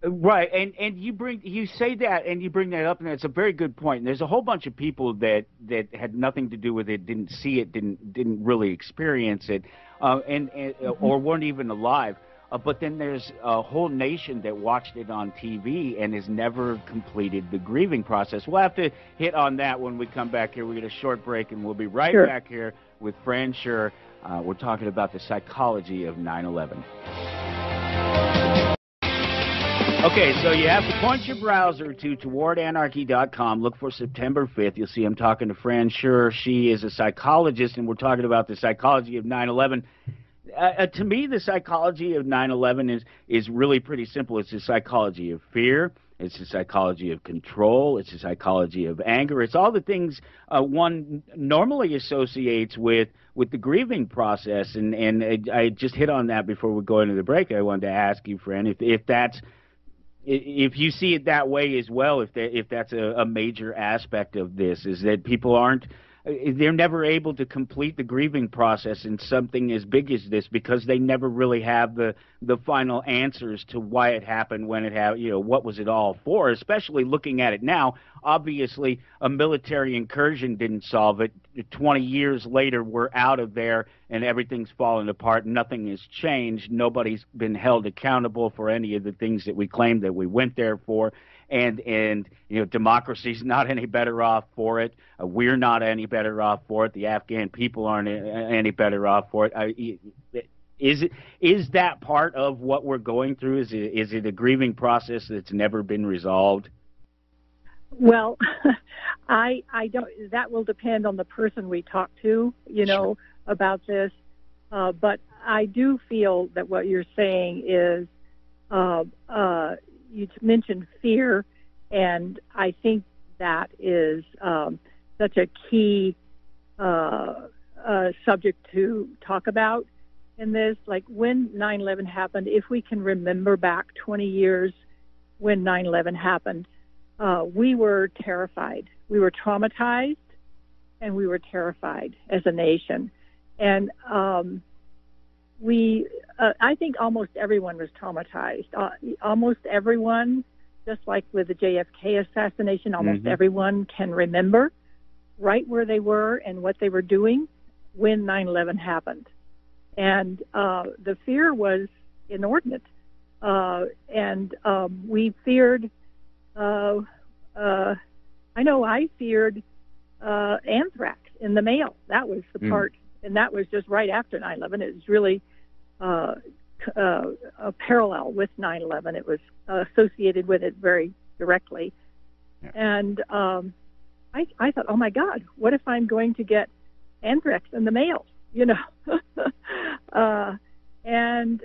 Right, and you say that, and you bring that up, and it's a very good point. And there's a whole bunch of people that had nothing to do with it, didn't see it, didn't really experience it, or weren't even alive. But then there's a whole nation that watched it on TV and has never completed the grieving process. We'll have to hit on that when we come back here. We get a short break, and we'll be right back here with Frances Shure. We're talking about the psychology of 9/11. Okay, so you have to point your browser to towardanarchy.com. Look for September 5th. You'll see I'm talking to Frances Shure. She is a psychologist, and we're talking about the psychology of 9/11. To me, the psychology of 9/11 is really pretty simple. It's the psychology of fear. It's the psychology of control. It's the psychology of anger. It's all the things one normally associates with the grieving process. And I just hit on that before we go into the break. I wanted to ask you, Fran, if you see it that way as well, if that's a major aspect of this, is that people they're never able to complete the grieving process in something as big as this because they never really have the final answers to why it happened, when it happened, what was it all for, especially looking at it now. Obviously, a military incursion didn't solve it. 20 years later, we're out of there, and everything's fallen apart. Nothing has changed. Nobody's been held accountable for any of the things that we claimed that we went there for. And democracy's not any better off for it. We're not any better off for it. The Afghan people aren't any better off for it. Is that part of what we're going through? Is it a grieving process that's never been resolved? Well, I don't. That will depend on the person we talk to, Sure. about this. But I do feel that what you're saying is, you mentioned fear, and I think that is such a key subject to talk about in this. Like, when 9/11 happened, if we can remember back 20 years when 9/11 happened, we were terrified. We were traumatized, and we were terrified as a nation. And I think almost everyone was traumatized. Almost everyone. just like with the JFK assassination, almost everyone can remember right where they were and what they were doing when 9/11 happened. And the fear was inordinate. And we feared, I feared anthrax in the mail. That was the part, and that was just right after 9/11. It was really a parallel with 9/11. It was associated with it very directly. Yeah. And I thought, oh my God, what if I'm going to get anthrax in the mail? You know, and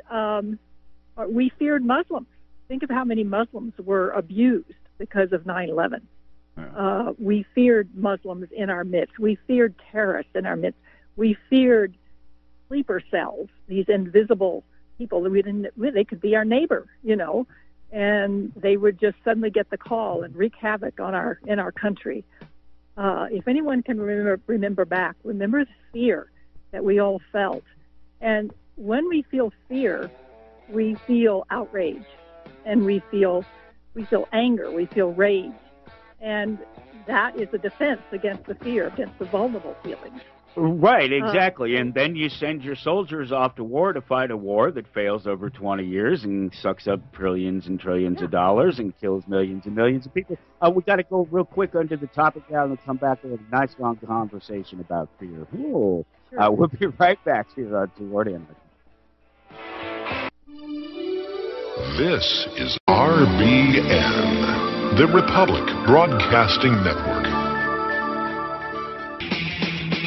we feared Muslims. Think of how many Muslims were abused because of 9/11. Yeah. We feared Muslims in our midst. We feared terrorists in our midst. We feared sleeper cells, these invisible people that they could be our neighbor, you know, and they would just suddenly get the call and wreak havoc in our country. If anyone can remember back, remember the fear that we all felt. And when we feel fear, we feel outrage, and we feel anger, we feel rage. And that is a defense against the fear, against the vulnerable feelings. Right, exactly. And then you send your soldiers off to war to fight a war that fails over 20 years and sucks up trillions and trillions of dollars and kills millions and millions of people. We got to go real quick under the topic now and come back with a nice long conversation about fear. Sure. We'll be right back here on Toward Anarchy. This is RBN, the Republic Broadcasting Network.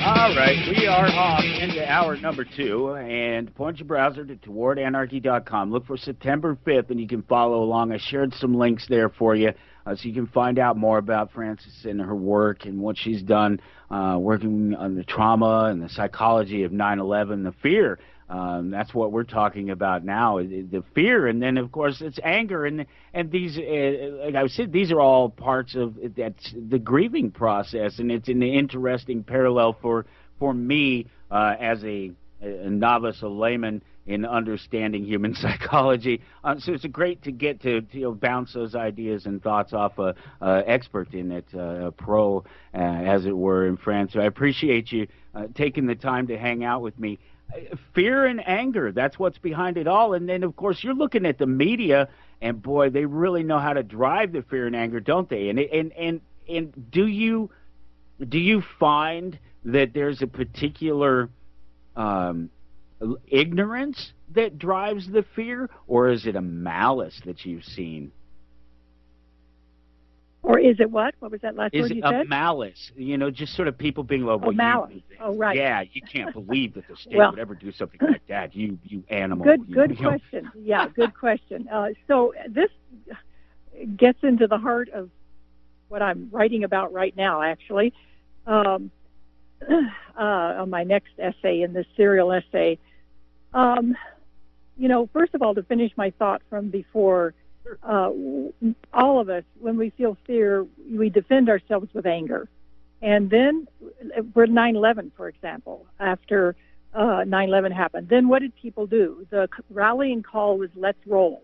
All right, we are off into hour number 2, and point your browser to towardanarchy.com. Look for September 5th, and you can follow along. I shared some links there for you, so you can find out more about Frances and her work and what she's done, working on the trauma and the psychology of 9/11, the fear. That's what we're talking about now, the fear, and then of course it's anger, and these, like I said, these are all parts of that's the grieving process, and it's an interesting parallel for me as a novice, a layman in understanding human psychology. So it's great to get to bounce those ideas and thoughts off a expert in it, a pro, as it were, in France. So I appreciate you taking the time to hang out with me. Fear and anger, that's what's behind it all. And then, of course, you're looking at the media, and boy, they really know how to drive the fear and anger, don't they? And do you find that there's a particular ignorance that drives the fear, or is it a malice that you've seen? Or is it what? What was that last word you said? Is it a malice? Just sort of people being like, well, malice. Right. Yeah, you can't believe that the state would ever do something like that. You animal. Good question. Yeah, good question. So this gets into the heart of what I'm writing about right now, actually. On my next essay, in this serial essay. First of all, to finish my thought from before, all of us, when we feel fear, we defend ourselves with anger. And then, for 9/11, for example, after 9/11 happened, then what did people do? The rallying call was, let's roll,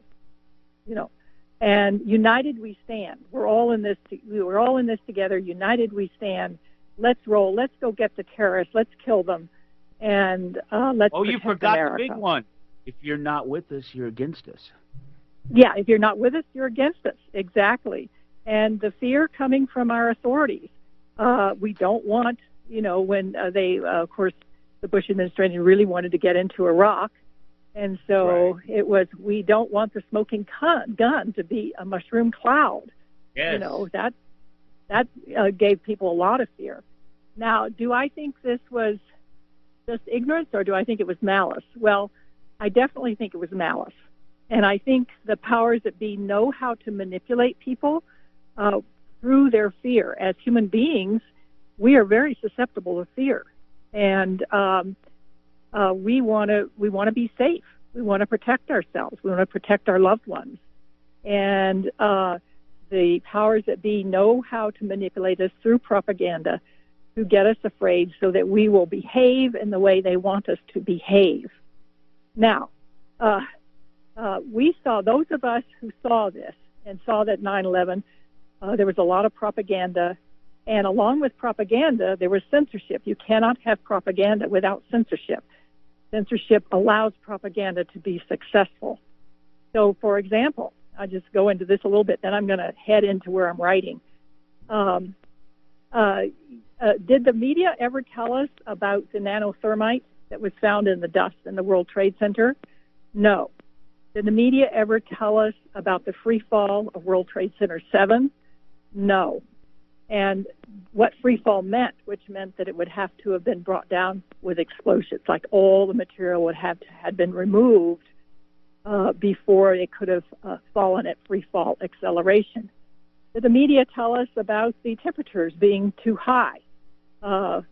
and united we stand. We're all in this together. United we stand. Let's roll. Let's go get the terrorists. Let's kill them. And let's protect you forgot America. The big one. If you're not with us, you're against us. Yeah, if you're not with us, you're against us. Exactly. And the fear coming from our authorities. We don't want, when they, of course, the Bush administration really wanted to get into Iraq. And so It was, we don't want the smoking gun to be a mushroom cloud. Yes. That gave people a lot of fear. Now, do I think this was just ignorance, or do I think it was malice? Well, I definitely think it was malice. And I think the powers that be know how to manipulate people through their fear. As human beings, we are very susceptible to fear, and we want to be safe. We want to protect ourselves. We want to protect our loved ones, and the powers that be know how to manipulate us through propaganda to get us afraid, so that we will behave in the way they want us to behave. Now. We saw, those of us who saw this, and saw that 9/11, there was a lot of propaganda, and along with propaganda, there was censorship. You cannot have propaganda without censorship. Censorship allows propaganda to be successful. So, for example, I'll just go into this a little bit, then I'm going to head into where I'm writing. Did the media ever tell us about the nanothermite that was found in the dust in the World Trade Center? No. Did the media ever tell us about the free fall of World Trade Center 7? No. And what free fall meant, which meant that it would have to have been brought down with explosions, like all the material would have to had been removed before it could have fallen at free fall acceleration. Did the media tell us about the temperatures being too high, being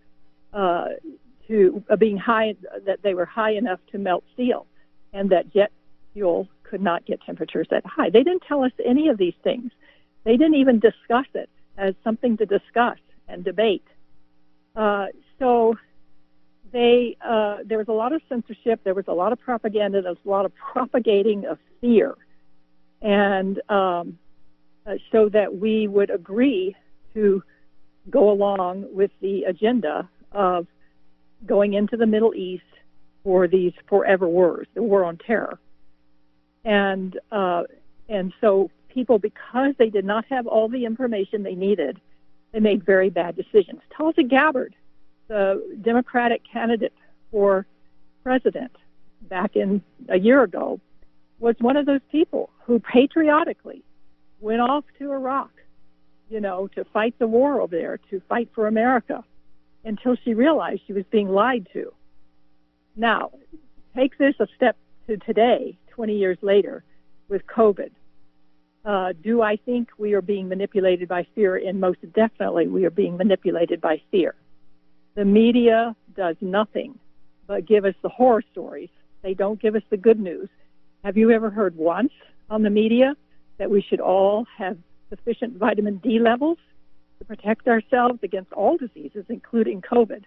high, that they were high enough to melt steel, and that jet fuel could not get temperatures that high? They didn't tell us any of these things. They didn't even discuss it as something to discuss and debate. So there was a lot of censorship. There was a lot of propaganda. There was a lot of propagating of fear. And so that we would agree to go along with the agenda of going into the Middle East for these forever wars, the war on terror. And so people, because they did not have all the information they needed, they made very bad decisions. Tulsi Gabbard, the Democratic candidate for president back in a year ago, was one of those people who patriotically went off to Iraq, to fight the war over there, to fight for America, until she realized she was being lied to. Now, take this a step to today, 20 years later, with COVID. Do I think we are being manipulated by fear? And most definitely we are being manipulated by fear. The media does nothing but give us the horror stories. They don't give us the good news. Have you ever heard once on the media that we should all have sufficient vitamin D levels to protect ourselves against all diseases, including COVID?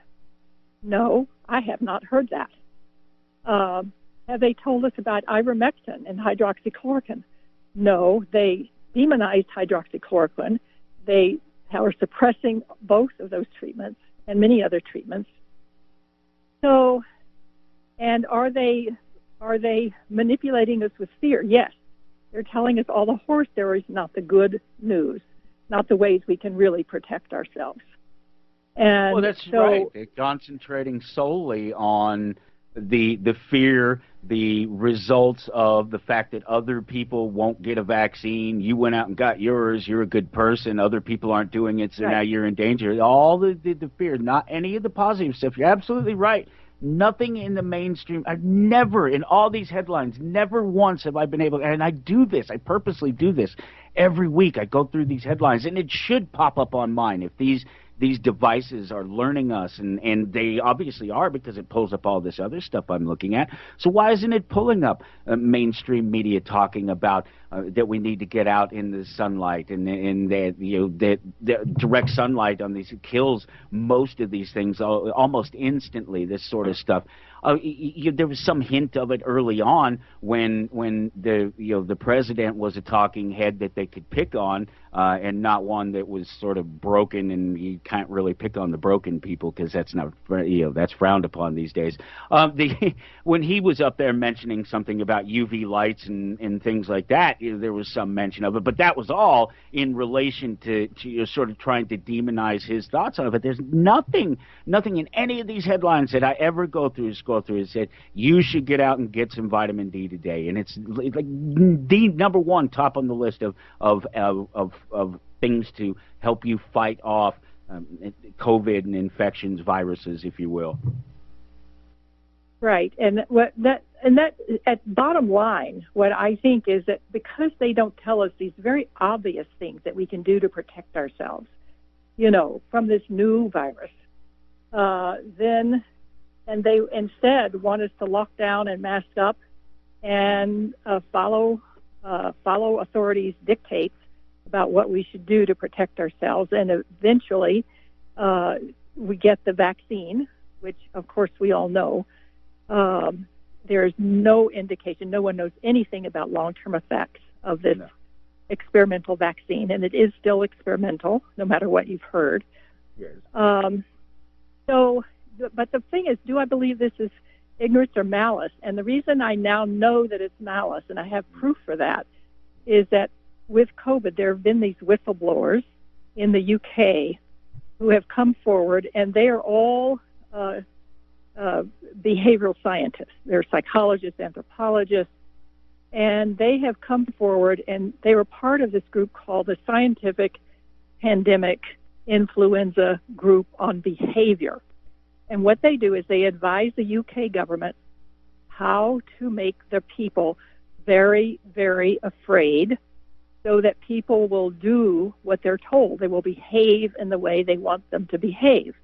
No, I have not heard that. Have they told us about ivermectin and hydroxychloroquine? No, they demonized hydroxychloroquine. They are suppressing both of those treatments and many other treatments. So, and are they manipulating us with fear? Yes. They're telling us all the horror stories, not the good news, not the ways we can really protect ourselves. And well, that's right. They're concentrating solely on the fear, the results of the fact that other people won't get a vaccine. You went out and got yours. You're a good person. Other people aren't doing it, so now you're in danger. All the fear, not any of the positive stuff. You're absolutely right. Nothing in the mainstream. I've never, in all these headlines, never once have I been able, and I do this, I purposely do this every week. I go through these headlines, and it should pop up on mine if these devices are learning us, and they obviously are, because it pulls up all this other stuff I'm looking at. So why isn't it pulling up mainstream media talking about that we need to get out in the sunlight, and that direct sunlight on these kills most of these things almost instantly, this sort of stuff. There was some hint of it early on when the president was a talking head that they could pick on, and not one that was sort of broken, and you can't really pick on the broken people because that's not, that's frowned upon these days. When he was up there mentioning something about UV lights and things like that, there was some mention of it, but that was all in relation to sort of trying to demonize his thoughts on it. But there's nothing in any of these headlines that I ever go through and said you should get out and get some vitamin D today, and it's like the number one top on the list of things to help you fight off COVID and infections, viruses, if you will. Right, and that at bottom line, what I think is that because they don't tell us these very obvious things that we can do to protect ourselves, from this new virus, and they instead want us to lock down and mask up and follow authorities' dictates about what we should do to protect ourselves, and eventually we get the vaccine, which of course we all know. There is no indication, no one knows anything about long-term effects of this experimental vaccine, and it is still experimental, no matter what you've heard. Yes. But the thing is, do I believe this is ignorance or malice? And the reason I now know that it's malice, and I have proof for that, is that with COVID, there have been these whistleblowers in the UK who have come forward, and they are all behavioral scientists. They're psychologists, anthropologists, and they have come forward, and they were part of this group called the Scientific Pandemic Influenza Group on Behavior. And what they do is they advise the UK government how to make their people very, very afraid so that people will do what they're told. They will behave in the way they want them to behave.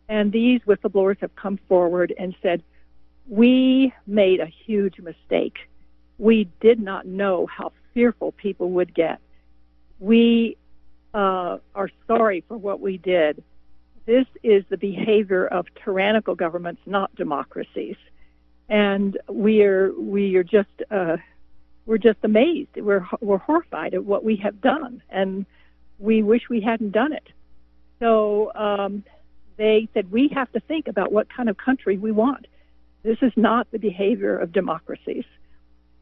And these whistleblowers have come forward and said, we made a huge mistake. We did not know how fearful people would get. We are sorry for what we did. This is the behavior of tyrannical governments, not democracies. And we're just amazed. We're horrified at what we have done, and we wish we hadn't done it. So they said, we have to think about what kind of country we want. This is not the behavior of democracies.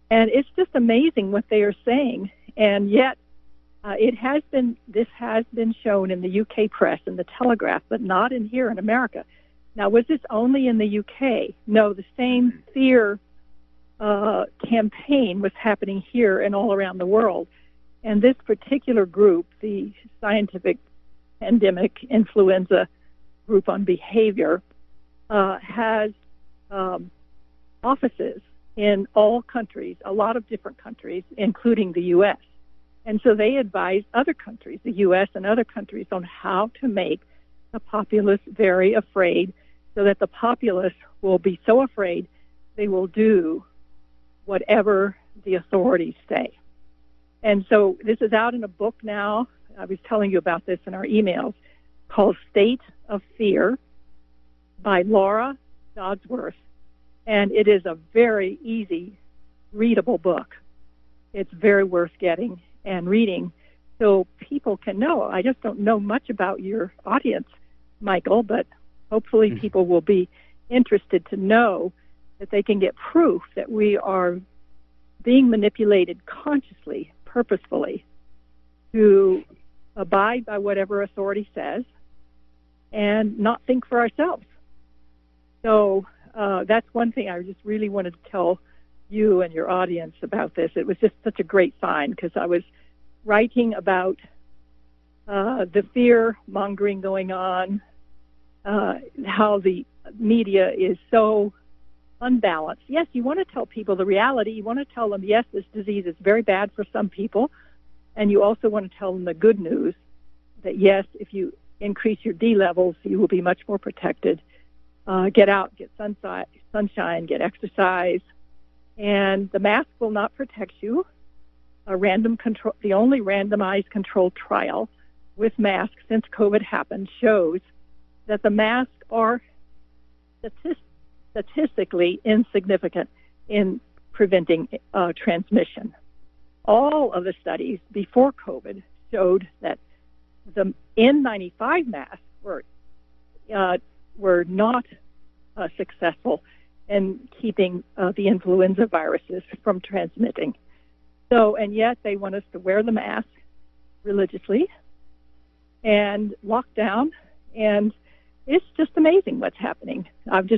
And it's just amazing what they are saying. And yet, this has been shown in the UK press and the Telegraph, but not in here in America. Now, was this only in the UK? No, the same fear campaign was happening here and all around the world. And this particular group, the Scientific Pandemic Influenza Group on Behavior, has offices in all countries, a lot of different countries, including the U.S. And so they advise other countries, the U.S. and other countries, on how to make the populace very afraid so that the populace will be so afraid they will do whatever the authorities say. And so this is out in a book now. I was telling you about this in our emails, called State of Fear by Laura Dodsworth. And it is a very easy, readable book. It's very worth getting and reading so people can know. I just don't know much about your audience, Michael, but hopefully people will be interested to know that they can get proof that we are being manipulated consciously, purposefully, to abide by whatever authority says and not think for ourselves. So that's one thing I just really wanted to tell you and your audience about this. It was just such a great sign because I was writing about the fear mongering going on, how the media is so unbalanced. Yes, you want to tell people the reality. You want to tell them, yes, this disease is very bad for some people. And you also want to tell them the good news that, yes, if you increase your D levels, you will be much more protected. Get out, get sunshine, get exercise. And the mask will not protect you. The only randomized controlled trial with masks since COVID happened shows that the masks are statistically insignificant in preventing transmission. All of the studies before COVID showed that the N95 masks were not successful in keeping the influenza viruses from transmitting. So, and yet they want us to wear the mask religiously and lock down, and it's just amazing what's happening. And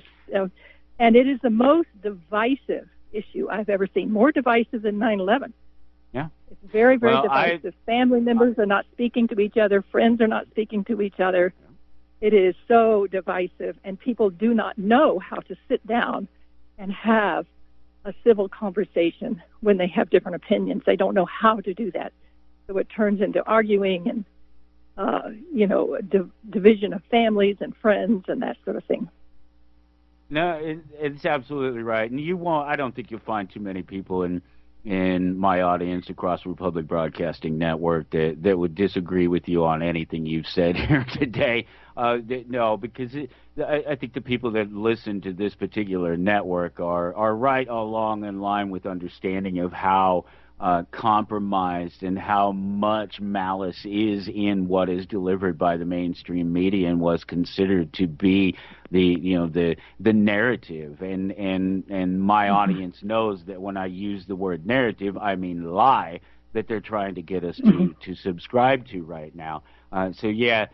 it is the most divisive issue I've ever seen, more divisive than 9/11. Yeah. It's very, very divisive. Family members are not speaking to each other. Friends are not speaking to each other. It is so divisive, and people do not know how to sit down and have a civil conversation when they have different opinions. They don't know how to do that. So it turns into arguing and, division of families and friends and that sort of thing. No, it's absolutely right. And I don't think you'll find too many people in my audience across the Republic Broadcasting Network that would disagree with you on anything you've said here today. No, because I think the people that listen to this particular network are right along in line with understanding of how compromised, and how much malice is in what is delivered by the mainstream media and was considered to be the narrative. And my audience knows that when I use the word narrative, I mean lie, that they're trying to get us to subscribe to right now. So yeah,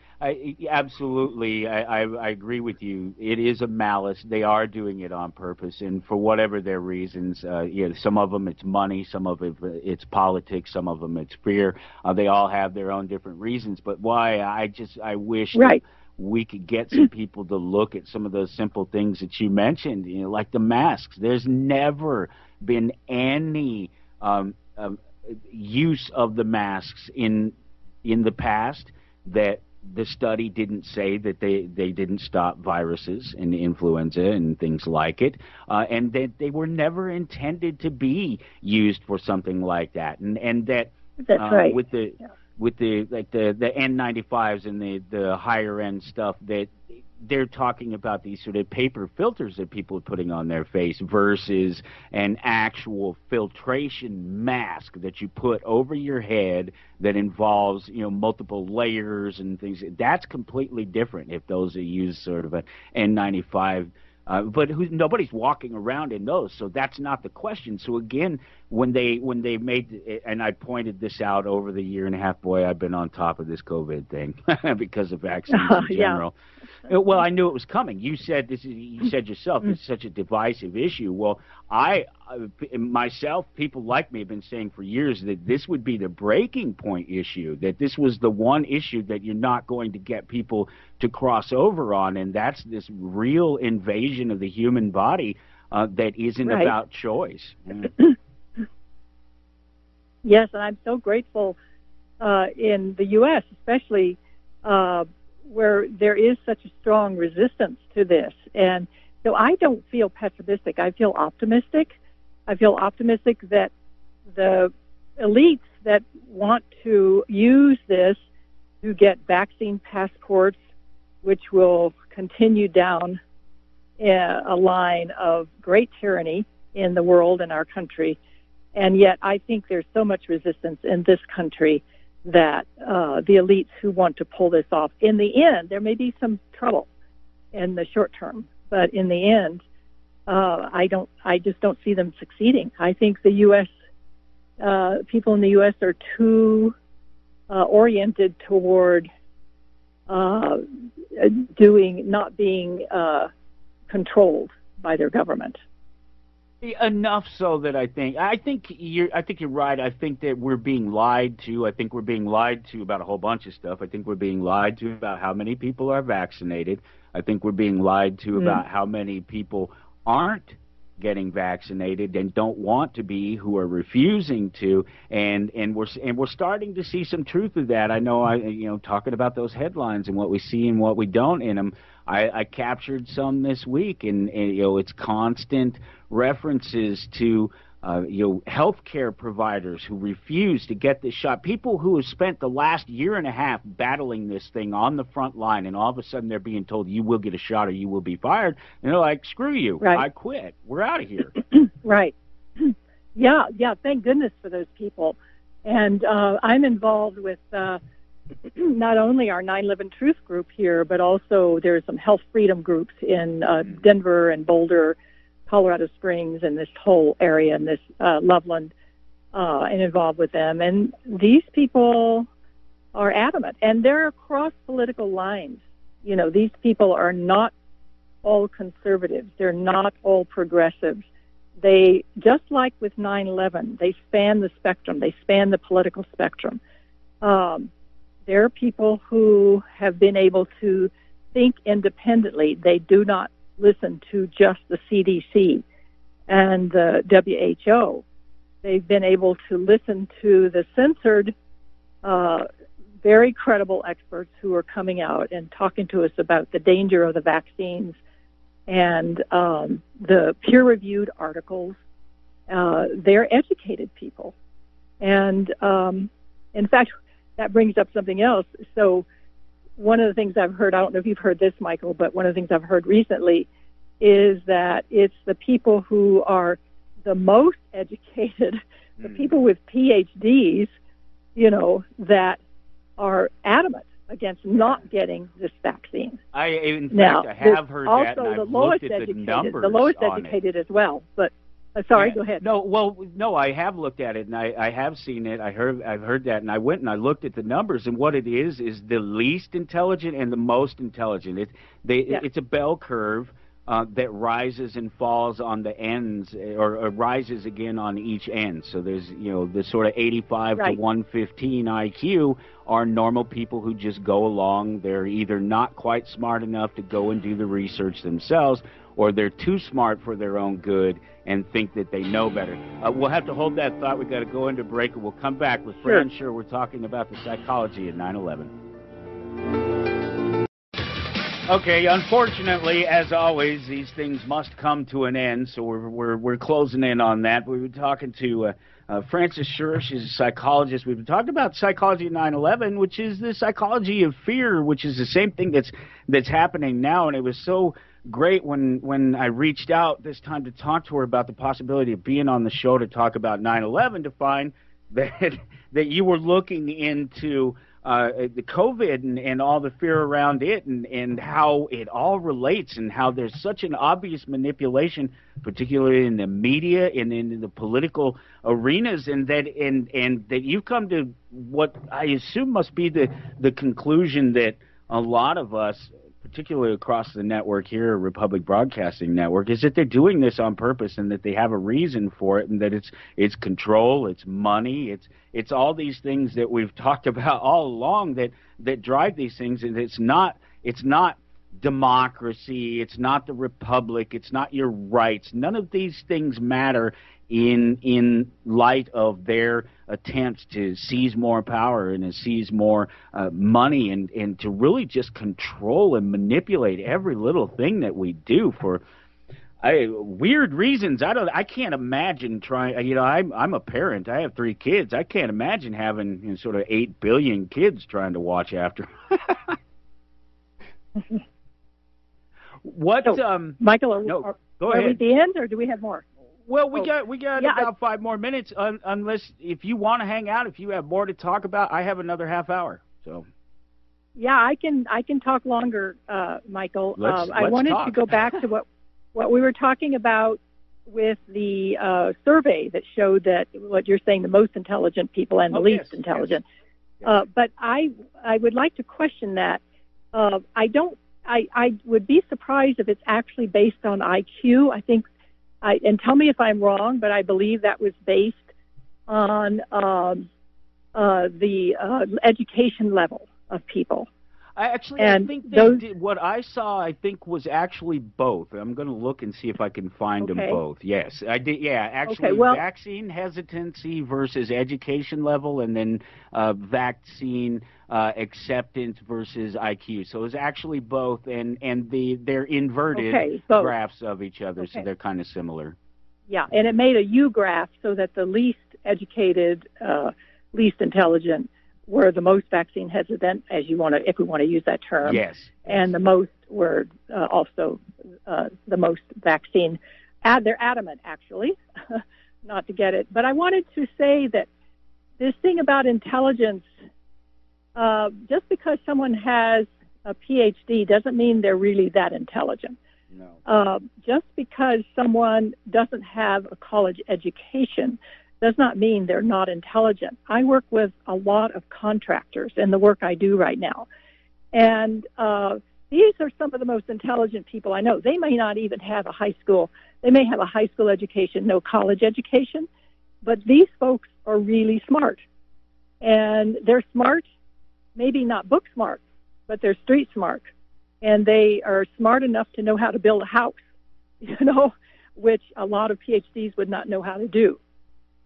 absolutely, I agree with you. It is a malice. They are doing it on purpose, and for whatever their reasons. Some of them it's money, some of it it's politics, some of them it's fear. They all have their own different reasons. But why I wish Right. that we could get some people to look at some of those simple things that you mentioned, like the masks. There's never been any use of the masks in the past that the study didn't say that they didn't stop viruses and influenza and things like it, and that they were never intended to be used for something like that, and that That's right. with the the N95s and the higher end stuff, that they're talking about these sort of paper filters that people are putting on their face versus an actual filtration mask that you put over your head that involves, multiple layers and things. That's completely different if those are used sort of an N95. But nobody's walking around in those, so that's not the question. So again, when they made, and I pointed this out over the year and a half, boy, I've been on top of this COVID thing because of vaccines in general. Well, I knew it was coming. You said you said yourself, it's such a divisive issue. Well, myself, people like me have been saying for years that this would be the breaking point issue, that this was the one issue that you're not going to get people to cross over on, and that's this real invasion of the human body that isn't Right. about choice. Yes, and I'm so grateful in the U.S., especially where there is such a strong resistance to this. And so I don't feel pessimistic. I feel optimistic. I feel optimistic that the elites that want to use this to get vaccine passports, which will continue down a line of great tyranny in the world and our country. And yet I think there's so much resistance in this country that the elites who want to pull this off, in the end, there may be some trouble in the short term, but in the end, I just don't see them succeeding. I think the U.S. People in the U.S. are too oriented toward not being controlled by their government. Enough so that I think you're right. I think that we're being lied to. I think we're being lied to about a whole bunch of stuff. I think we're being lied to about how many people are vaccinated. I think we're being lied to about how many people aren't getting vaccinated and don't want to be, who are refusing to, and we're starting to see some truth of that. I know talking about those headlines and what we see and what we don't in them. I captured some this week, and it's constant references to healthcare providers who refuse to get this shot. People who have spent the last year and a half battling this thing on the front line, and all of a sudden they're being told you will get a shot or you will be fired. And they're like, screw you, right. I quit. We're out of here. Right. Yeah. Thank goodness for those people. And I'm involved with not only our 9/11 Truth group here, but also there's some health freedom groups in Denver and Boulder, Colorado Springs, and this whole area, and this Loveland, and involved with them. And these people are adamant, and they're across political lines. These people are not all conservatives. They're not all progressives. They, just like with 9/11, they span the spectrum. They span the political spectrum. There are people who have been able to think independently. They do not listen to just the CDC and the WHO. They've been able to listen to the censored, very credible experts who are coming out and talking to us about the danger of the vaccines and the peer-reviewed articles. They're educated people. And in fact, that brings up something else. So one of the things I've heard, I don't know if you've heard this, Michael, but one of the things I've heard recently is that it's the people who are the most educated, the people with PhDs, that are adamant against not getting this vaccine. In fact, I have heard that, and I've looked at the numbers. The lowest educated as well, but sorry, go ahead. No, I have looked at it, and I have seen it. I've heard that, and I went and I looked at the numbers, and what it is the least intelligent and the most intelligent. It's a bell curve that rises and falls on the ends, or rises again on each end. So there's, the sort of 85 to 115 IQ are normal people who just go along. They're either not quite smart enough to go and do the research themselves, or they're too smart for their own good and think that they know better. We'll have to hold that thought. We've got to go into break, and we'll come back with Frances Shure. We're talking about the psychology of 9/11. Okay, unfortunately, as always, these things must come to an end, so we're closing in on that. We've been talking to Frances Shure. She's a psychologist. We've been talking about psychology of 9/11, which is the psychology of fear, which is the same thing that's happening now. And it was so great when I reached out this time to talk to her about the possibility of being on the show to talk about 9/11, to find that you were looking into the COVID and all the fear around it, and how it all relates, and how there's such an obvious manipulation, particularly in the media and in the political arenas, and that you've come to what I assume must be the conclusion that a lot of us, particularly across the network here, Republic Broadcasting Network, is that they're doing this on purpose, and that they have a reason for it, and that it's control, it's money, it's all these things that we've talked about all along that drive these things. And it's not democracy, it's not the republic, it's not your rights. None of these things matter in light of their attempts to seize more power and to seize more money, and to really just control and manipulate every little thing that we do for weird reasons. I can't imagine trying. I'm a parent. I have 3 kids. I can't imagine having sort of 8 billion kids trying to watch after. What? So, Michael, go ahead. Are we at the end, or do we have more? Well, we got about 5 more minutes. Unless if you want to hang out, if you have more to talk about, I have another half hour. So. Yeah, I can talk longer, Michael. Let's I wanted talk. to go back to what we were talking about with the survey that showed that what you're saying, the most intelligent people and the least intelligent. Yes. But I would like to question that. I would be surprised if it's actually based on IQ. I think, and tell me if I'm wrong, but I believe that was based on the education level of people. I think what I saw, I think, was actually both. I'm going to look and see if I can find them both. Yes, I did. Yeah, actually, vaccine hesitancy versus education level, and then vaccine acceptance versus IQ. So it was actually both, and they're inverted graphs of each other, so they're kind of similar. Yeah, and it made a U graph so that the least educated, least intelligent were the most vaccine hesitant, if we want to use that term. Yes. And the most were also the most vaccine. They're adamant, actually, not to get it. But I wanted to say that this thing about intelligence, just because someone has a PhD doesn't mean they're really that intelligent. No. Just because someone doesn't have a college education does not mean they're not intelligent. I work with a lot of contractors in the work I do right now. And these are some of the most intelligent people I know. They may not even have a high school. They may have a high school education, no college education. But these folks are really smart. And they're smart, maybe not book smart, but they're street smart. And they are smart enough to know how to build a house, which a lot of PhDs would not know how to do.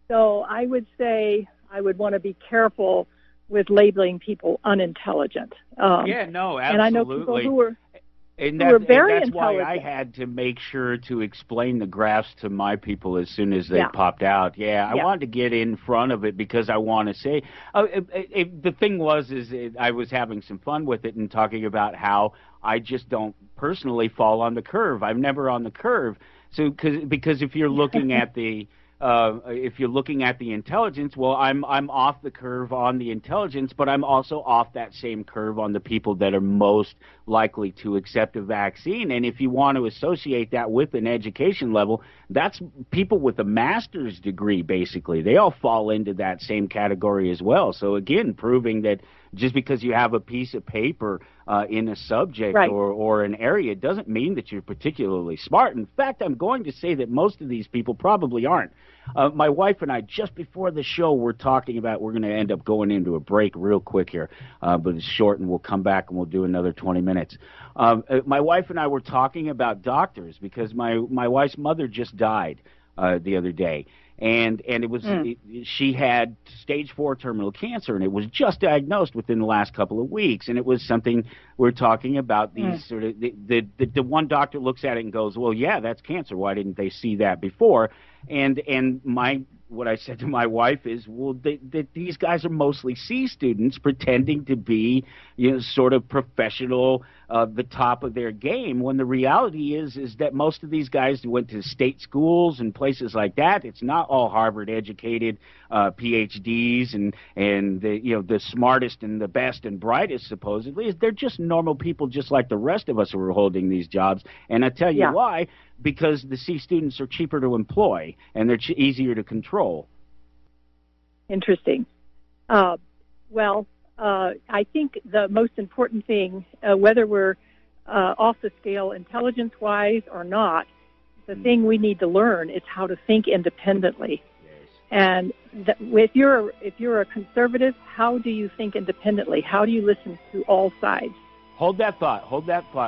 So I would say I would want to be careful with labeling people unintelligent. Yeah, no, absolutely. And I know people who are very intelligent. That's why I had to make sure to explain the graphs to my people as soon as they popped out. I wanted to get in front of it because I want to say the thing was I was having some fun with it and talking about how I just don't personally fall on the curve. I'm never on the curve. So because if you're looking at the intelligence, well, I'm off the curve on the intelligence, but I'm also off that same curve on the people that are most likely to accept a vaccine. And if you want to associate that with an education level, that's people with a master's degree, basically. They all fall into that same category as well. So again, proving that just because you have a piece of paper in a subject Right. or an area doesn't mean that you're particularly smart. In fact, I'm going to say that most of these people probably aren't. My wife and I, just before the show, we're talking about, we're going to end up going into a break real quick here, but it's short, and we'll come back and we'll do another 20 minutes. My wife and I were talking about doctors because my wife's mother just died the other day. And it was she had stage 4 terminal cancer, and it was just diagnosed within the last couple of weeks. And it was something we're talking about. These sort of the one doctor looks at it and goes, "Well, yeah, that's cancer. Why didn't they see that before?" And what I said to my wife is, well, these guys are mostly C students pretending to be, sort of professional, the top of their game, when the reality is that most of these guys went to state schools and places like that. It's not all Harvard-educated PhDs and the smartest and the best and brightest, supposedly. They're just normal people just like the rest of us who are holding these jobs. And I tell you why. Because the C students are cheaper to employ and they're easier to control. Interesting. I think the most important thing, whether we're off the scale intelligence-wise or not, the thing we need to learn is how to think independently. Yes. And if you're a conservative, how do you think independently? How do you listen to all sides? Hold that thought,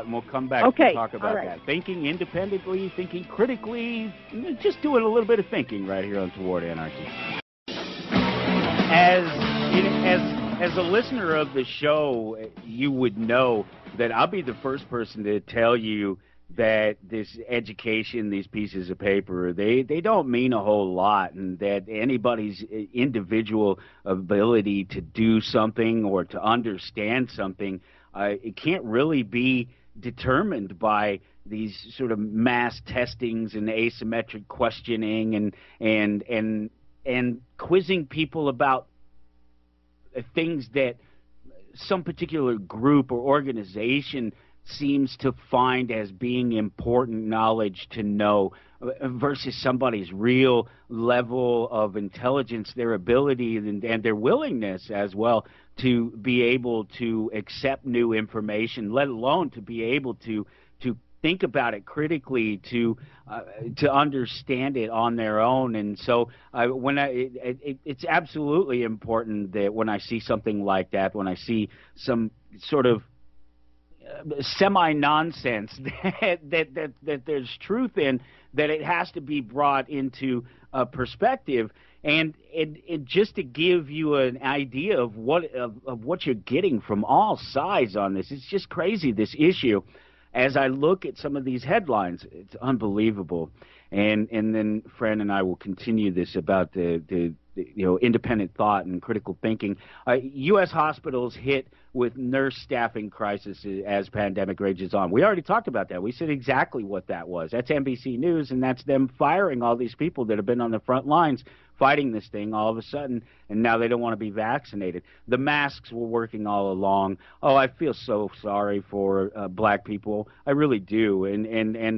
and we'll come back to talk about that. Thinking independently, thinking critically, just doing a little bit of thinking right here on Toward Anarchy. As a listener of the show, you would know that I'll be the first person to tell you that this education, these pieces of paper, they don't mean a whole lot, and that anybody's individual ability to do something or to understand something, it can't really be determined by these sort of mass testings and asymmetric questioning and quizzing people about things that some particular group or organization seems to find as being important knowledge to know versus somebody's real level of intelligence, their ability and their willingness as well to be able to accept new information, let alone to be able to think about it critically, to understand it on their own. And so it's absolutely important that when I see something like that, when I see some sort of semi-nonsense that there's truth in, that it has to be brought into perspective, and just to give you an idea of what you're getting from all sides on this. It's just crazy, this issue. As I look at some of these headlines, it's unbelievable. And then Fran and I will continue this about the independent thought and critical thinking. U.S. hospitals hit with nurse staffing crisis as pandemic rages on. We already talked about that. We said exactly what that was. That's NBC News, and that's them firing all these people that have been on the front lines fighting this thing all of a sudden, and now they don't want to be vaccinated. The masks were working all along. Oh, I feel so sorry for black people. I really do, and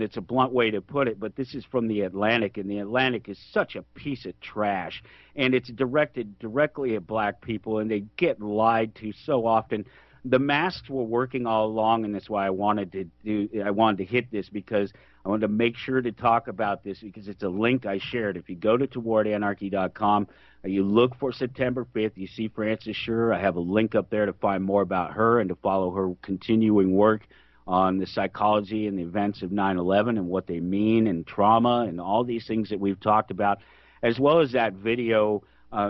it's a blunt way to put it, but this is from The Atlantic, and The Atlantic is such a piece of trash, and it's directed directly at black people, and they get lied to so often. The masks were working all along, and that's why I wanted to hit this, because I wanted to make sure to talk about this, because it's a link I shared. If you go to towardanarchy.com, you look for September 5th, you see Frances Shure. I have a link up there to find more about her and to follow her continuing work on the psychology and the events of 9/11 and what they mean, and trauma and all these things that we've talked about, as well as that video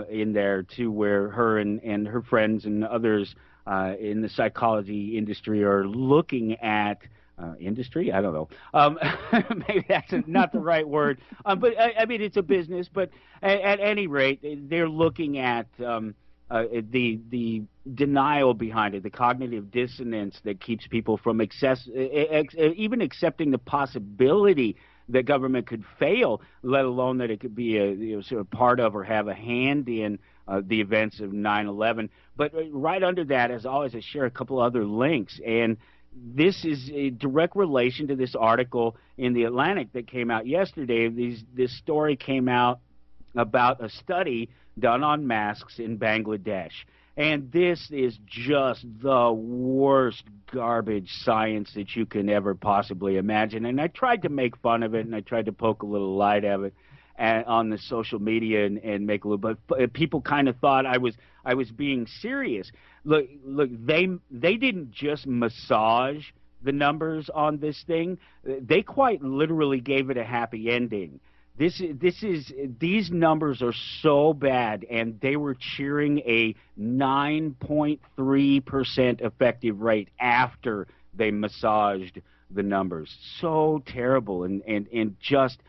in there too, where her and her friends and others in the psychology industry are looking at industry? I don't know. Maybe that's not the right word. But I mean, it's a business. But at any rate, they're looking at the denial behind it, the cognitive dissonance that keeps people from even accepting the possibility that government could fail, let alone that it could be a sort of part of or have a hand in the events of 9/11. But right under that, as always, I share a couple other links, and this is a direct relation to this article in the Atlantic that came out yesterday. This story came out about a study done on masks in Bangladesh. And this is just the worst garbage science that you can ever possibly imagine. And I tried to make fun of it, and I tried to poke a little light of it on the social media and make a little. But people kind of thought I was being serious. Look, they didn't just massage the numbers on this thing. They quite literally gave it a happy ending. These numbers are so bad, and they were cheering a 9.3% effective rate after they massaged the numbers. So terrible, and just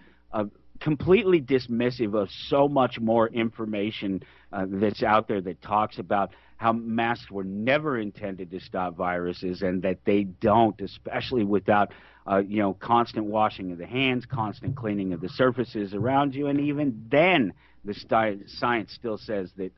completely dismissive of so much more information that's out there that talks about how masks were never intended to stop viruses, and that they don't, especially without constant washing of the hands, constant cleaning of the surfaces around you. And even then, the science still says that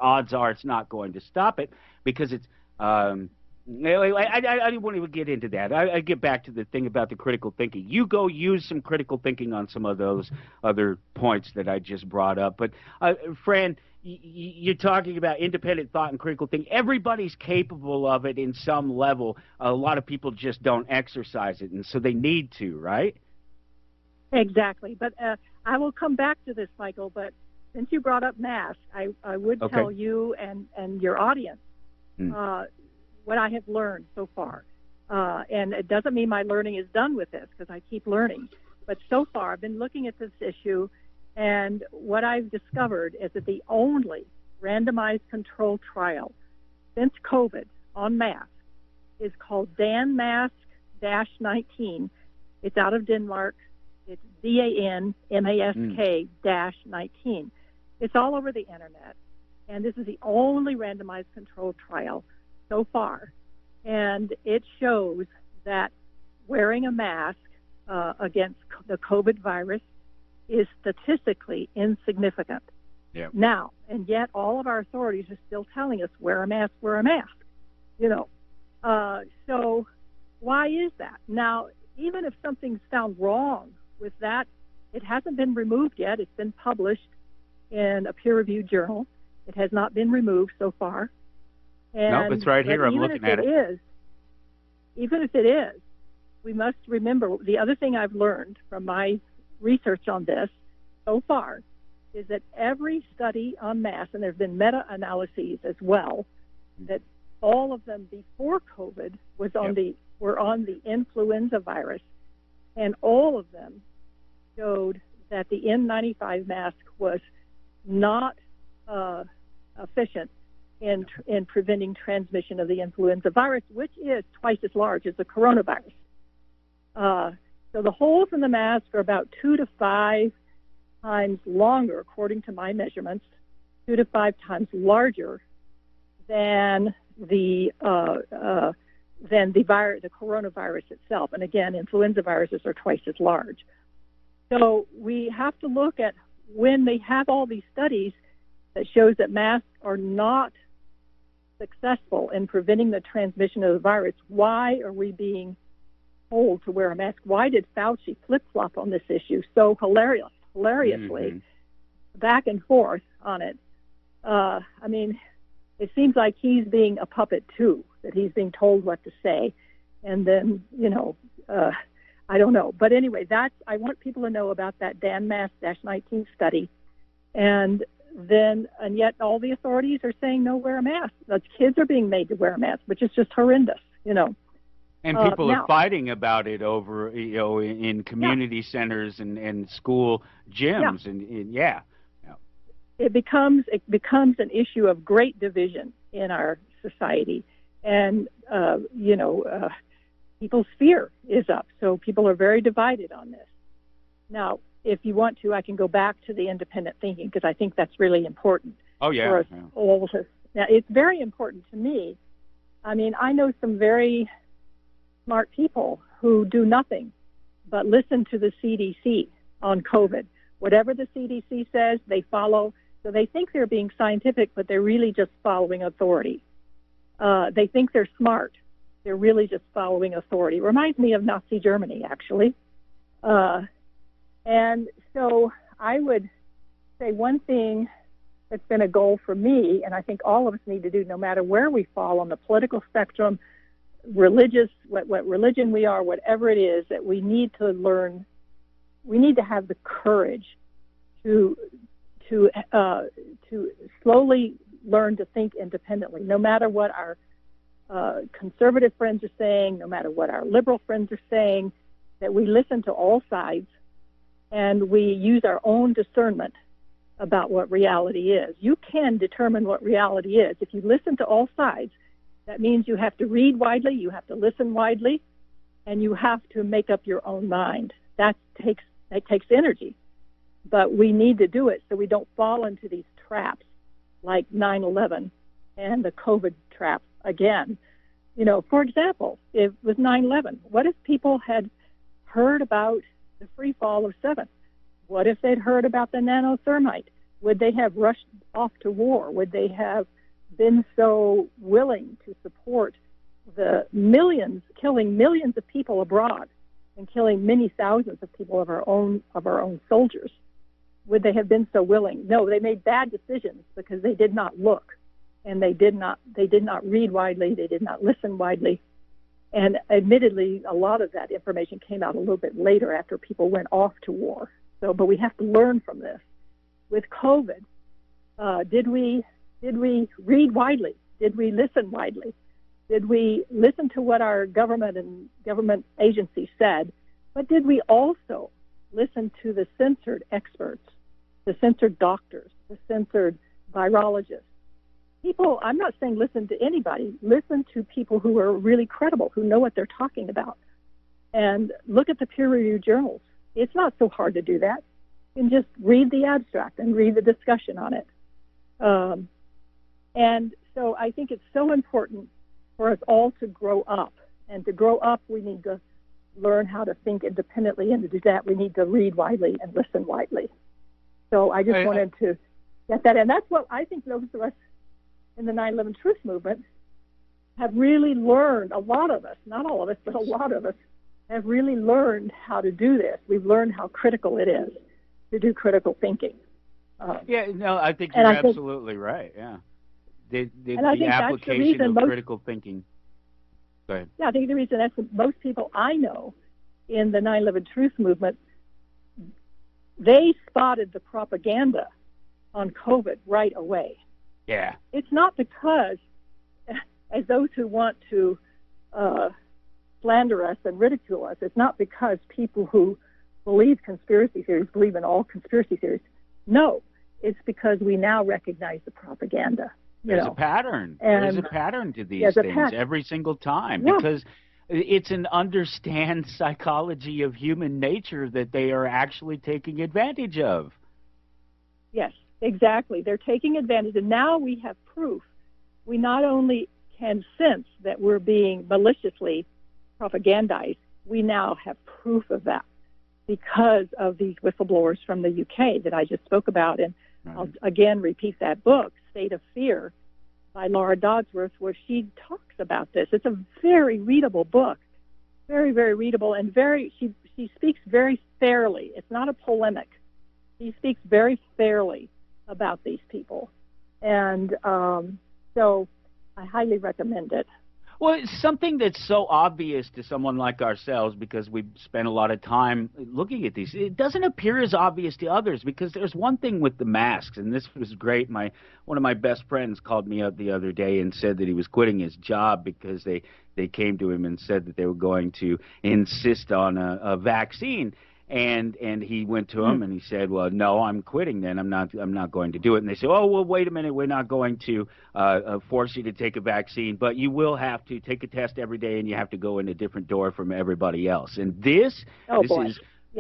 odds are it's not going to stop it, because it's I don't want to get into that. I get back to the thing about the critical thinking. You go use some critical thinking on some of those other points that I just brought up. But, Fran, you're talking about independent thought and critical thinking. Everybody's capable of it in some level. A lot of people just don't exercise it, and so they need to, right? Exactly. But I will come back to this, Michael, but since you brought up masks, I would tell you and your audience what I have learned so far. And it doesn't mean my learning is done with this, because I keep learning. But so far, I've been looking at this issue, and what I've discovered is that the only randomized control trial since COVID on masks is called DanMask-19. It's out of Denmark. It's DanMask-19. It's all over the internet, and this is the only randomized control trial so far. And it shows that wearing a mask against the COVID virus is statistically insignificant. Yeah. Now, and yet all of our authorities are still telling us, wear a mask, wear a mask. So why is that? Now, even if something's found wrong with that, it hasn't been removed yet. It's been published in a peer-reviewed journal. It has not been removed so far. Nope, it's right here. I'm looking at it. Even if it is, we must remember, the other thing I've learned from my research on this so far is that every study on masks, and there have been meta-analyses as well, that all of them before COVID were on the influenza virus, and all of them showed that the N95 mask was not efficient in preventing transmission of the influenza virus, which is twice as large as the coronavirus. So the holes in the mask are about 2 to 5 times longer, according to my measurements, 2 to 5 times larger than the coronavirus itself. And again, influenza viruses are twice as large. So we have to look at, when they have all these studies that shows that masks are not successful in preventing the transmission of the virus, why are we being told to wear a mask? Why did Fauci flip-flop on this issue so hilariously, back and forth on it? I mean, it seems like he's being a puppet too, that he's being told what to say. And then, I don't know. But anyway, I want people to know about that DanMask-19 study. And yet all the authorities are saying, no, wear a mask. The kids are being made to wear a mask, which is just horrendous, And people are fighting about it over, in community centers and school gyms. It becomes an issue of great division in our society. And, people's fear is up. So people are very divided on this. Now, if you want to, I can go back to the independent thinking, because I think that's really important. Oh, yeah. For us all to, now, it's very important to me. I mean, I know some very smart people who do nothing but listen to the CDC on COVID. Whatever the CDC says, they follow. So they think they're being scientific, but they're really just following authority. They think they're smart. They're really just following authority. Reminds me of Nazi Germany, actually. And so I would say one thing that's been a goal for me, and I think all of us need to do, no matter where we fall on the political spectrum, religious, what religion we are, whatever it is, that we need to learn. We need to have the courage to slowly learn to think independently, no matter what our conservative friends are saying, no matter what our liberal friends are saying, that we listen to all sides and we use our own discernment about what reality is. You can determine what reality is. If you listen to all sides, that means you have to read widely, you have to listen widely, and you have to make up your own mind. That takes energy. But we need to do it so we don't fall into these traps like 9/11 and the COVID trap again. You know, for example, if with 9/11, what if people had heard about the free fall of 7? What if they'd heard about the nanothermite? Would they have rushed off to war? Would they have been so willing to support the millions, killing millions of people abroad and killing many thousands of people of our own soldiers? Would they have been so willing? No, they made bad decisions because they did not look, and they did not read widely, they did not listen widely. And admittedly, a lot of that information came out a little bit later after people went off to war. So, but we have to learn from this. With COVID, did we read widely? Did we listen widely? Did we listen to what our government and government agencies said? But did we also listen to the censored experts, the censored doctors, the censored virologists? People, I'm not saying listen to anybody. Listen to people who are really credible, who know what they're talking about. And look at the peer-reviewed journals. It's not so hard to do that. You can just read the abstract and read the discussion on it. And so I think it's so important for us all to grow up. And to grow up, we need to learn how to think independently. And to do that, we need to read widely and listen widely. So I just wanted to get that. And that's what I think those of us in the 9/11 Truth Movement have really learned. A lot of us, not all of us, but a lot of us have really learned how to do this. We've learned how critical it is to do critical thinking. Yeah, no, I think you're absolutely right. Yeah, the application of critical thinking. Go ahead. Yeah, I think the reason that's what most people I know in the 9/11 Truth Movement, they spotted the propaganda on COVID right away. Yeah, it's not because, as those who want to slander us and ridicule us, it's not because people who believe conspiracy theories believe in all conspiracy theories. No, it's because we now recognize the propaganda. There's a pattern. There's a pattern to these things every single time because it's an understand psychology of human nature that they are actually taking advantage of. Yes, exactly. They're taking advantage, and now we have proof. We not only can sense that we're being maliciously propagandized, we now have proof of that because of these whistleblowers from the UK that I just spoke about. And I'll again repeat that book, State of Fear, by Laura Dodsworth, where she talks about this. It's a very readable book, very, very readable, and she speaks very fairly. It's not a polemic. She speaks very fairly about these people. And so I highly recommend it. Well, it's something that's so obvious to someone like ourselves because we've spent a lot of time looking at these. It doesn't appear as obvious to others because there's one thing with the masks, and this was great. One of my best friends called me up the other day and said that he was quitting his job because they came to him and said that they were going to insist on a vaccine. And he went to him and he said, "Well, no, I'm quitting. Then I'm not going to do it." And they said, "Oh, well, wait a minute. We're not going to force you to take a vaccine, but you will have to take a test every day, and you have to go in a different door from everybody else." And this is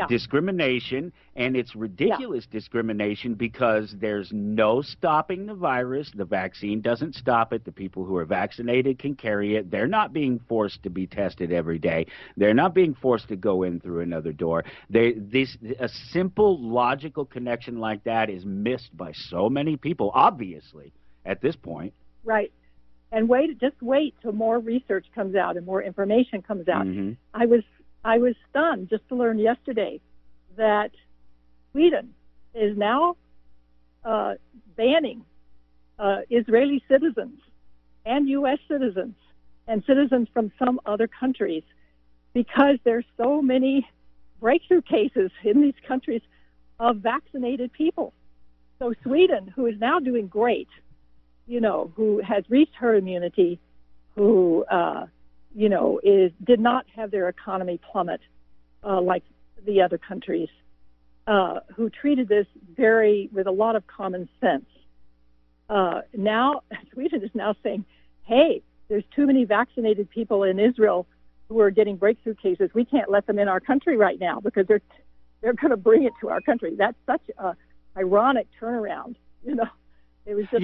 discrimination, and it's ridiculous discrimination because there's no stopping the virus. The vaccine doesn't stop it. The people who are vaccinated can carry it. They're not being forced to be tested every day. They're not being forced to go in through another door. A simple logical connection like that is missed by so many people, obviously, at this point. Right. And just wait till more research comes out and more information comes out. Mm-hmm. I was stunned just to learn yesterday that Sweden is now banning Israeli citizens and U.S. citizens and citizens from some other countries because there's so many breakthrough cases in these countries of vaccinated people. So Sweden, who is now doing great, who has reached herd immunity, who did not have their economy plummet like the other countries, who treated this with a lot of common sense. Now, Sweden is now saying, hey, there's too many vaccinated people in Israel who are getting breakthrough cases. We can't let them in our country right now because they're going to bring it to our country. That's such a ironic turnaround, It was just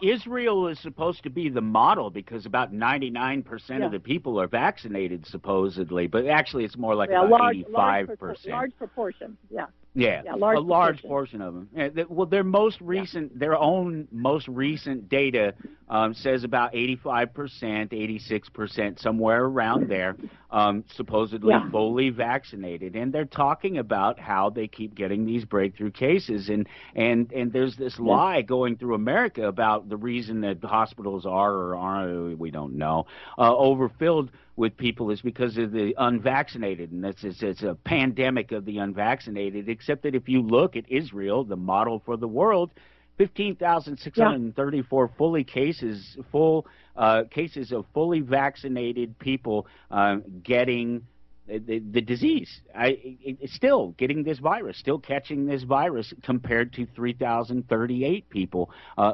Israel is supposed to be the model because about 99% of the people are vaccinated, supposedly, but actually it's more like about 85%. Large proportion, a large portion of them. Their own most recent data says about 85%, 86%, somewhere around there, supposedly fully vaccinated, and they're talking about how they keep getting these breakthrough cases, and there's this lie going through America about the reason that hospitals are or aren't, we don't know, overfilled with people is because of the unvaccinated, and it's a pandemic of the unvaccinated, except that if you look at Israel, the model for the world, 15,634 cases of fully vaccinated people getting the disease. Still getting this virus, still catching this virus, compared to 3,038 people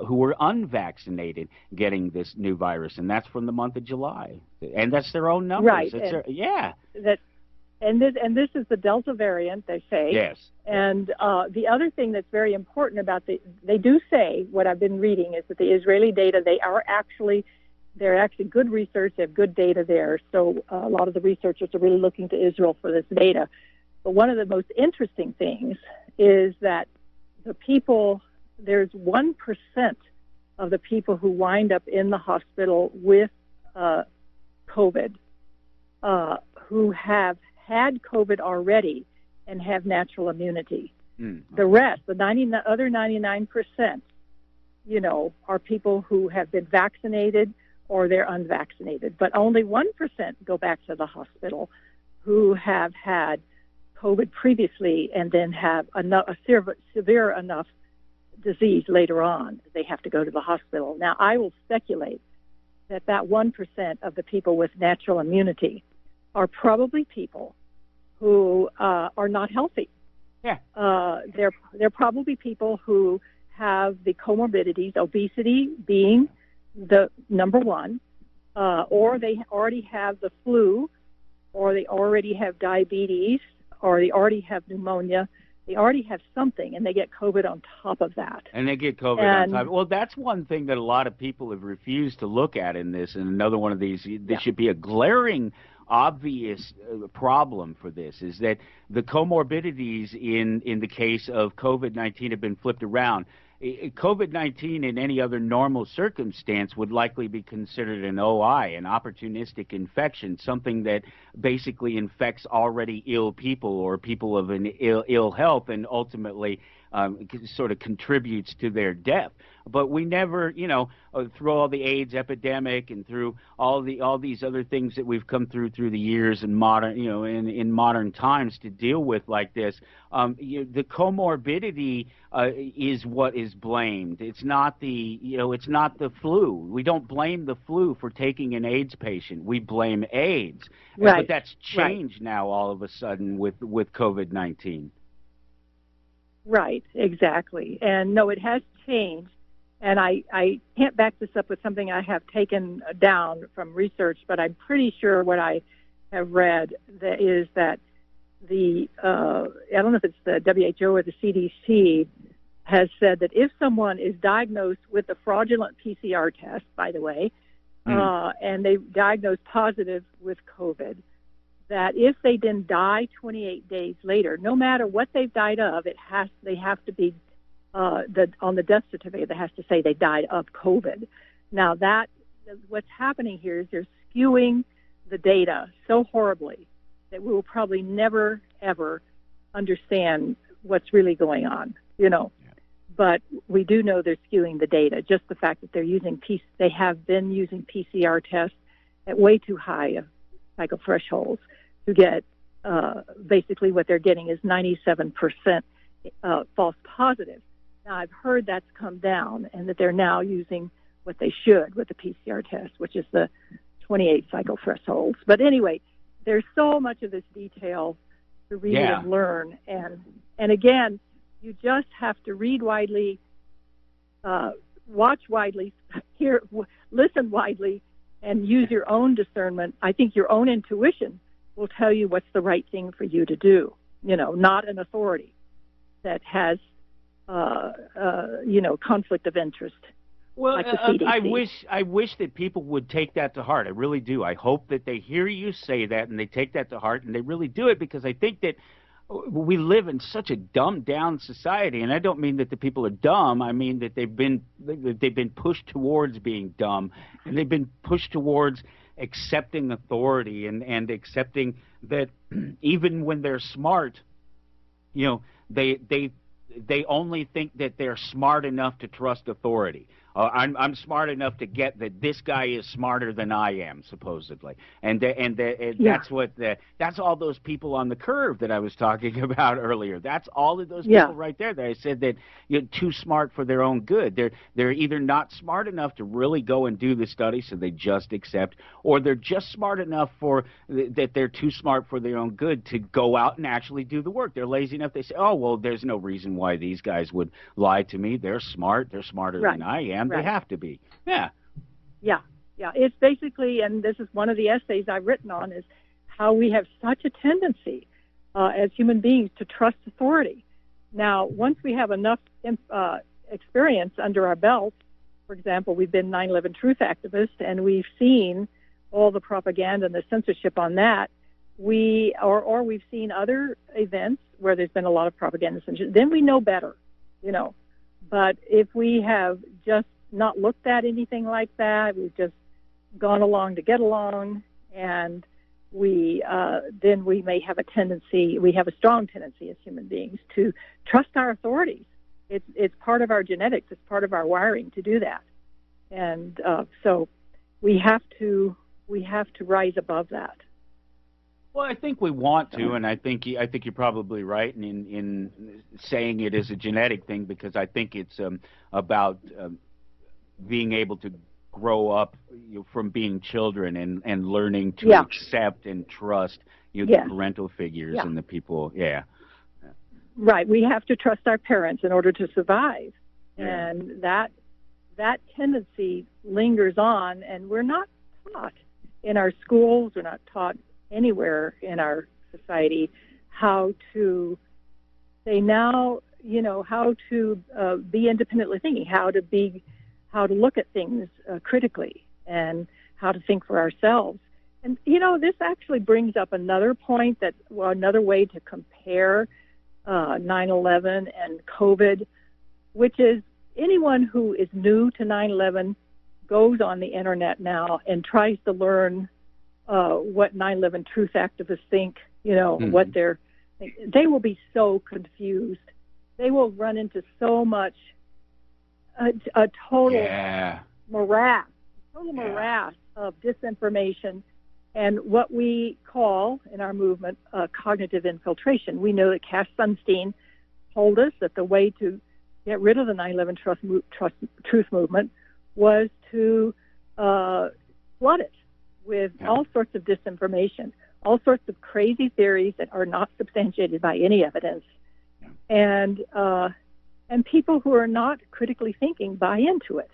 who were unvaccinated getting this new virus, and that's from the month of July, and that's their own numbers. Right. And this is the Delta variant, they say. Yes. And the other thing that's very important about they do say, what I've been reading is that the Israeli data, they're actually good research. They have good data there. So a lot of the researchers are really looking to Israel for this data. But one of the most interesting things is that there's 1% of the people who wind up in the hospital with COVID who have had COVID already and have natural immunity. The rest, the other 99%, are people who have been vaccinated or they're unvaccinated. But only 1% go back to the hospital who have had COVID previously and then have a severe enough disease later on that they have to go to the hospital. Now, I will speculate that 1% of the people with natural immunity are probably people who are not healthy. Yeah. They're probably people who have the comorbidities, obesity being the number one, or they already have the flu, or they already have diabetes, or they already have pneumonia. They already have something, and they get COVID on top of that. And they get COVID on top. Well, that's one thing that a lot of people have refused to look at in this, and another one of these, this should be a glaring, obvious problem for this, is that the comorbidities in the case of COVID-19 have been flipped around. COVID-19 in any other normal circumstance would likely be considered an OI, an opportunistic infection, something that basically infects already ill people or people of an ill health and ultimately sort of contributes to their death. But we never, through all the AIDS epidemic and through all these other things that we've come through the years and modern, in modern times to deal with like this, the comorbidity is what is blamed. It's not it's not the flu. We don't blame the flu for taking an AIDS patient. We blame AIDS. Right. But that's changed now all of a sudden with COVID-19. Right, exactly. And no, it has changed. And I can't back this up with something I have taken down from research, but I'm pretty sure what I have read is that I don't know if it's the WHO or the CDC, has said that if someone is diagnosed with a fraudulent PCR test, by the way, and they diagnosed positive with COVID, that if they then die 28 days later, no matter what they've died of, they have to be on the death certificate. They have to say they died of COVID. Now what's happening here is they're skewing the data so horribly that we will probably never ever understand what's really going on. But we do know they're skewing the data. Just the fact that they have been using PCR tests at way too high cycle thresholds to get basically what they're getting is 97% false positive. Now I've heard that's come down and that they're now using what they should with the PCR test, which is the 28 cycle thresholds. But anyway, there's so much of this detail to read and learn, and again, you just have to read widely, watch widely, listen widely, and use your own discernment. I think your own intuition will tell you what's the right thing for you to do. Not an authority that has, conflict of interest. Well, like the CDC. I wish that people would take that to heart. I really do. I hope that they hear you say that and they take that to heart and they really do it, because I think that we live in such a dumbed down society, and I don't mean that the people are dumb. I mean that they've been pushed towards being dumb, and they've been pushed towards accepting authority and accepting that even when they're smart, they only think that they're smart enough to trust authority. I'm smart enough to get that this guy is smarter than I am, supposedly, and that's all those people on the curve that I was talking about earlier. That's all of those people right there that I said that you're too smart for their own good. They're either not smart enough to really go and do the study, so they just accept, or they're just smart enough that they're too smart for their own good to go out and actually do the work. They're lazy enough. They say, oh well, there's no reason why these guys would lie to me. They're smart. They're smarter than I am. They have to be. Yeah. It's basically, and this is one of the essays I've written on, is how we have such a tendency as human beings to trust authority. Now, once we have enough experience under our belt, for example, we've been 9/11 truth activists, and we've seen all the propaganda and the censorship on that. We've seen other events where there's been a lot of propaganda censorship. Then we know better, But if we have just not looked at anything like that, we've just gone along to get along, and then we may have a strong tendency as human beings to trust our authorities. It's part of our genetics, it's part of our wiring to do that, and so we have to rise above that. Well, I think we want to, and I think you're probably right in saying it is a genetic thing, because I think it's about being able to grow up from being children and learning to accept and trust the parental figures and the people. Yeah. Right. We have to trust our parents in order to survive, and that tendency lingers on, and we're not taught in our schools. We're not taught anywhere in our society how to say now, how to be independently thinking, how to look at things critically, and how to think for ourselves. And this actually brings up another point another way to compare 9/11 and COVID, which is anyone who is new to 9/11 goes on the internet now and tries to learn what 9/11 truth activists think, what they will be so confused. They will run into so much, a total morass of disinformation and what we call in our movement cognitive infiltration. We know that Cass Sunstein told us that the way to get rid of the 9/11 truth movement was to flood it with all sorts of disinformation, all sorts of crazy theories that are not substantiated by any evidence, and people who are not critically thinking buy into it.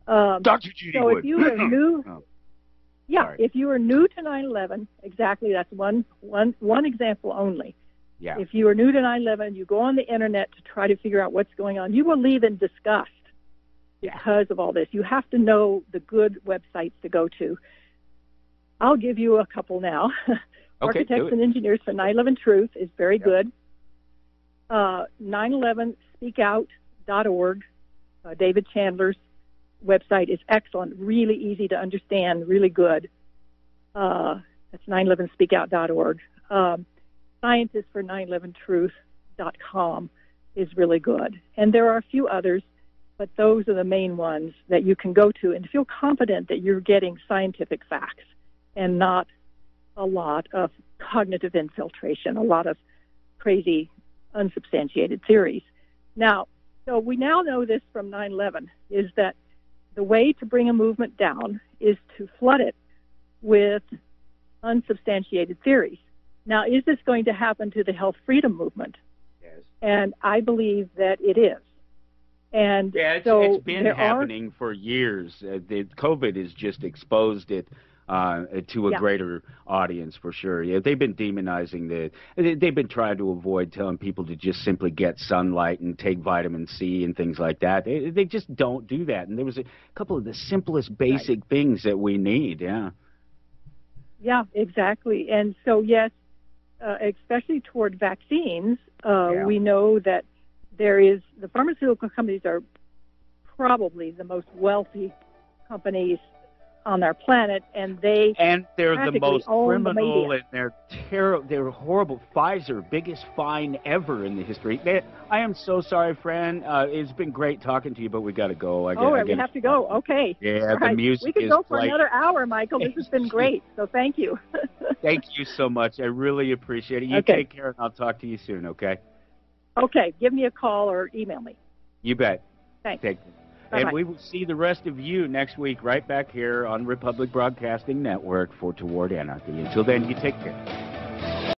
Dr. Judy so Wood. If you are new, Yeah, Sorry. if you are new to 9/11, exactly, that's one example only. Yeah. If you are new to 9/11, you go on the internet to try to figure out what's going on. You will leave in disgust because of all this. You have to know the good websites to go to. I'll give you a couple now. Okay, Architects and Engineers for 9/11 Truth is very good. 9/11speakout.org. David Chandler's website is excellent, really easy to understand, really good. That's 9/11speakout.org. Scientists for 9/11truth.com is really good. And there are a few others, but those are the main ones that you can go to and feel confident that you're getting scientific facts and not a lot of cognitive infiltration, a lot of crazy, unsubstantiated theories. Now, so we now know this from 9/11 is that the way to bring a movement down is to flood it with unsubstantiated theories. Now, is this going to happen to the health freedom movement? Yes. And I believe that it is. And yeah, so it's been happening for years. The COVID has just exposed it to a greater audience for sure. Yeah, they've been demonizing they've been trying to avoid telling people to just simply get sunlight and take vitamin C and things like that. They just don't do that. And there was a couple of the simplest basic things that we need. Yeah. Yeah, exactly. And so, yes, especially toward vaccines, we know that the pharmaceutical companies are probably the most wealthy companies on our planet, and they're the most criminal, and they're horrible. Pfizer, biggest fine ever in the history. I am so sorry, Fran. It's been great talking to you, but we got to go. We have to go. Okay. Yeah, the music. We could go for another hour, Michael. This has been great. So thank you. Thank you so much. I really appreciate it. You take care, and I'll talk to you soon. Okay. Okay. Give me a call or email me. You bet. Thanks. Take care. Bye-bye. And we will see the rest of you next week right back here on Republic Broadcasting Network for Toward Anarchy. Until then, you take care.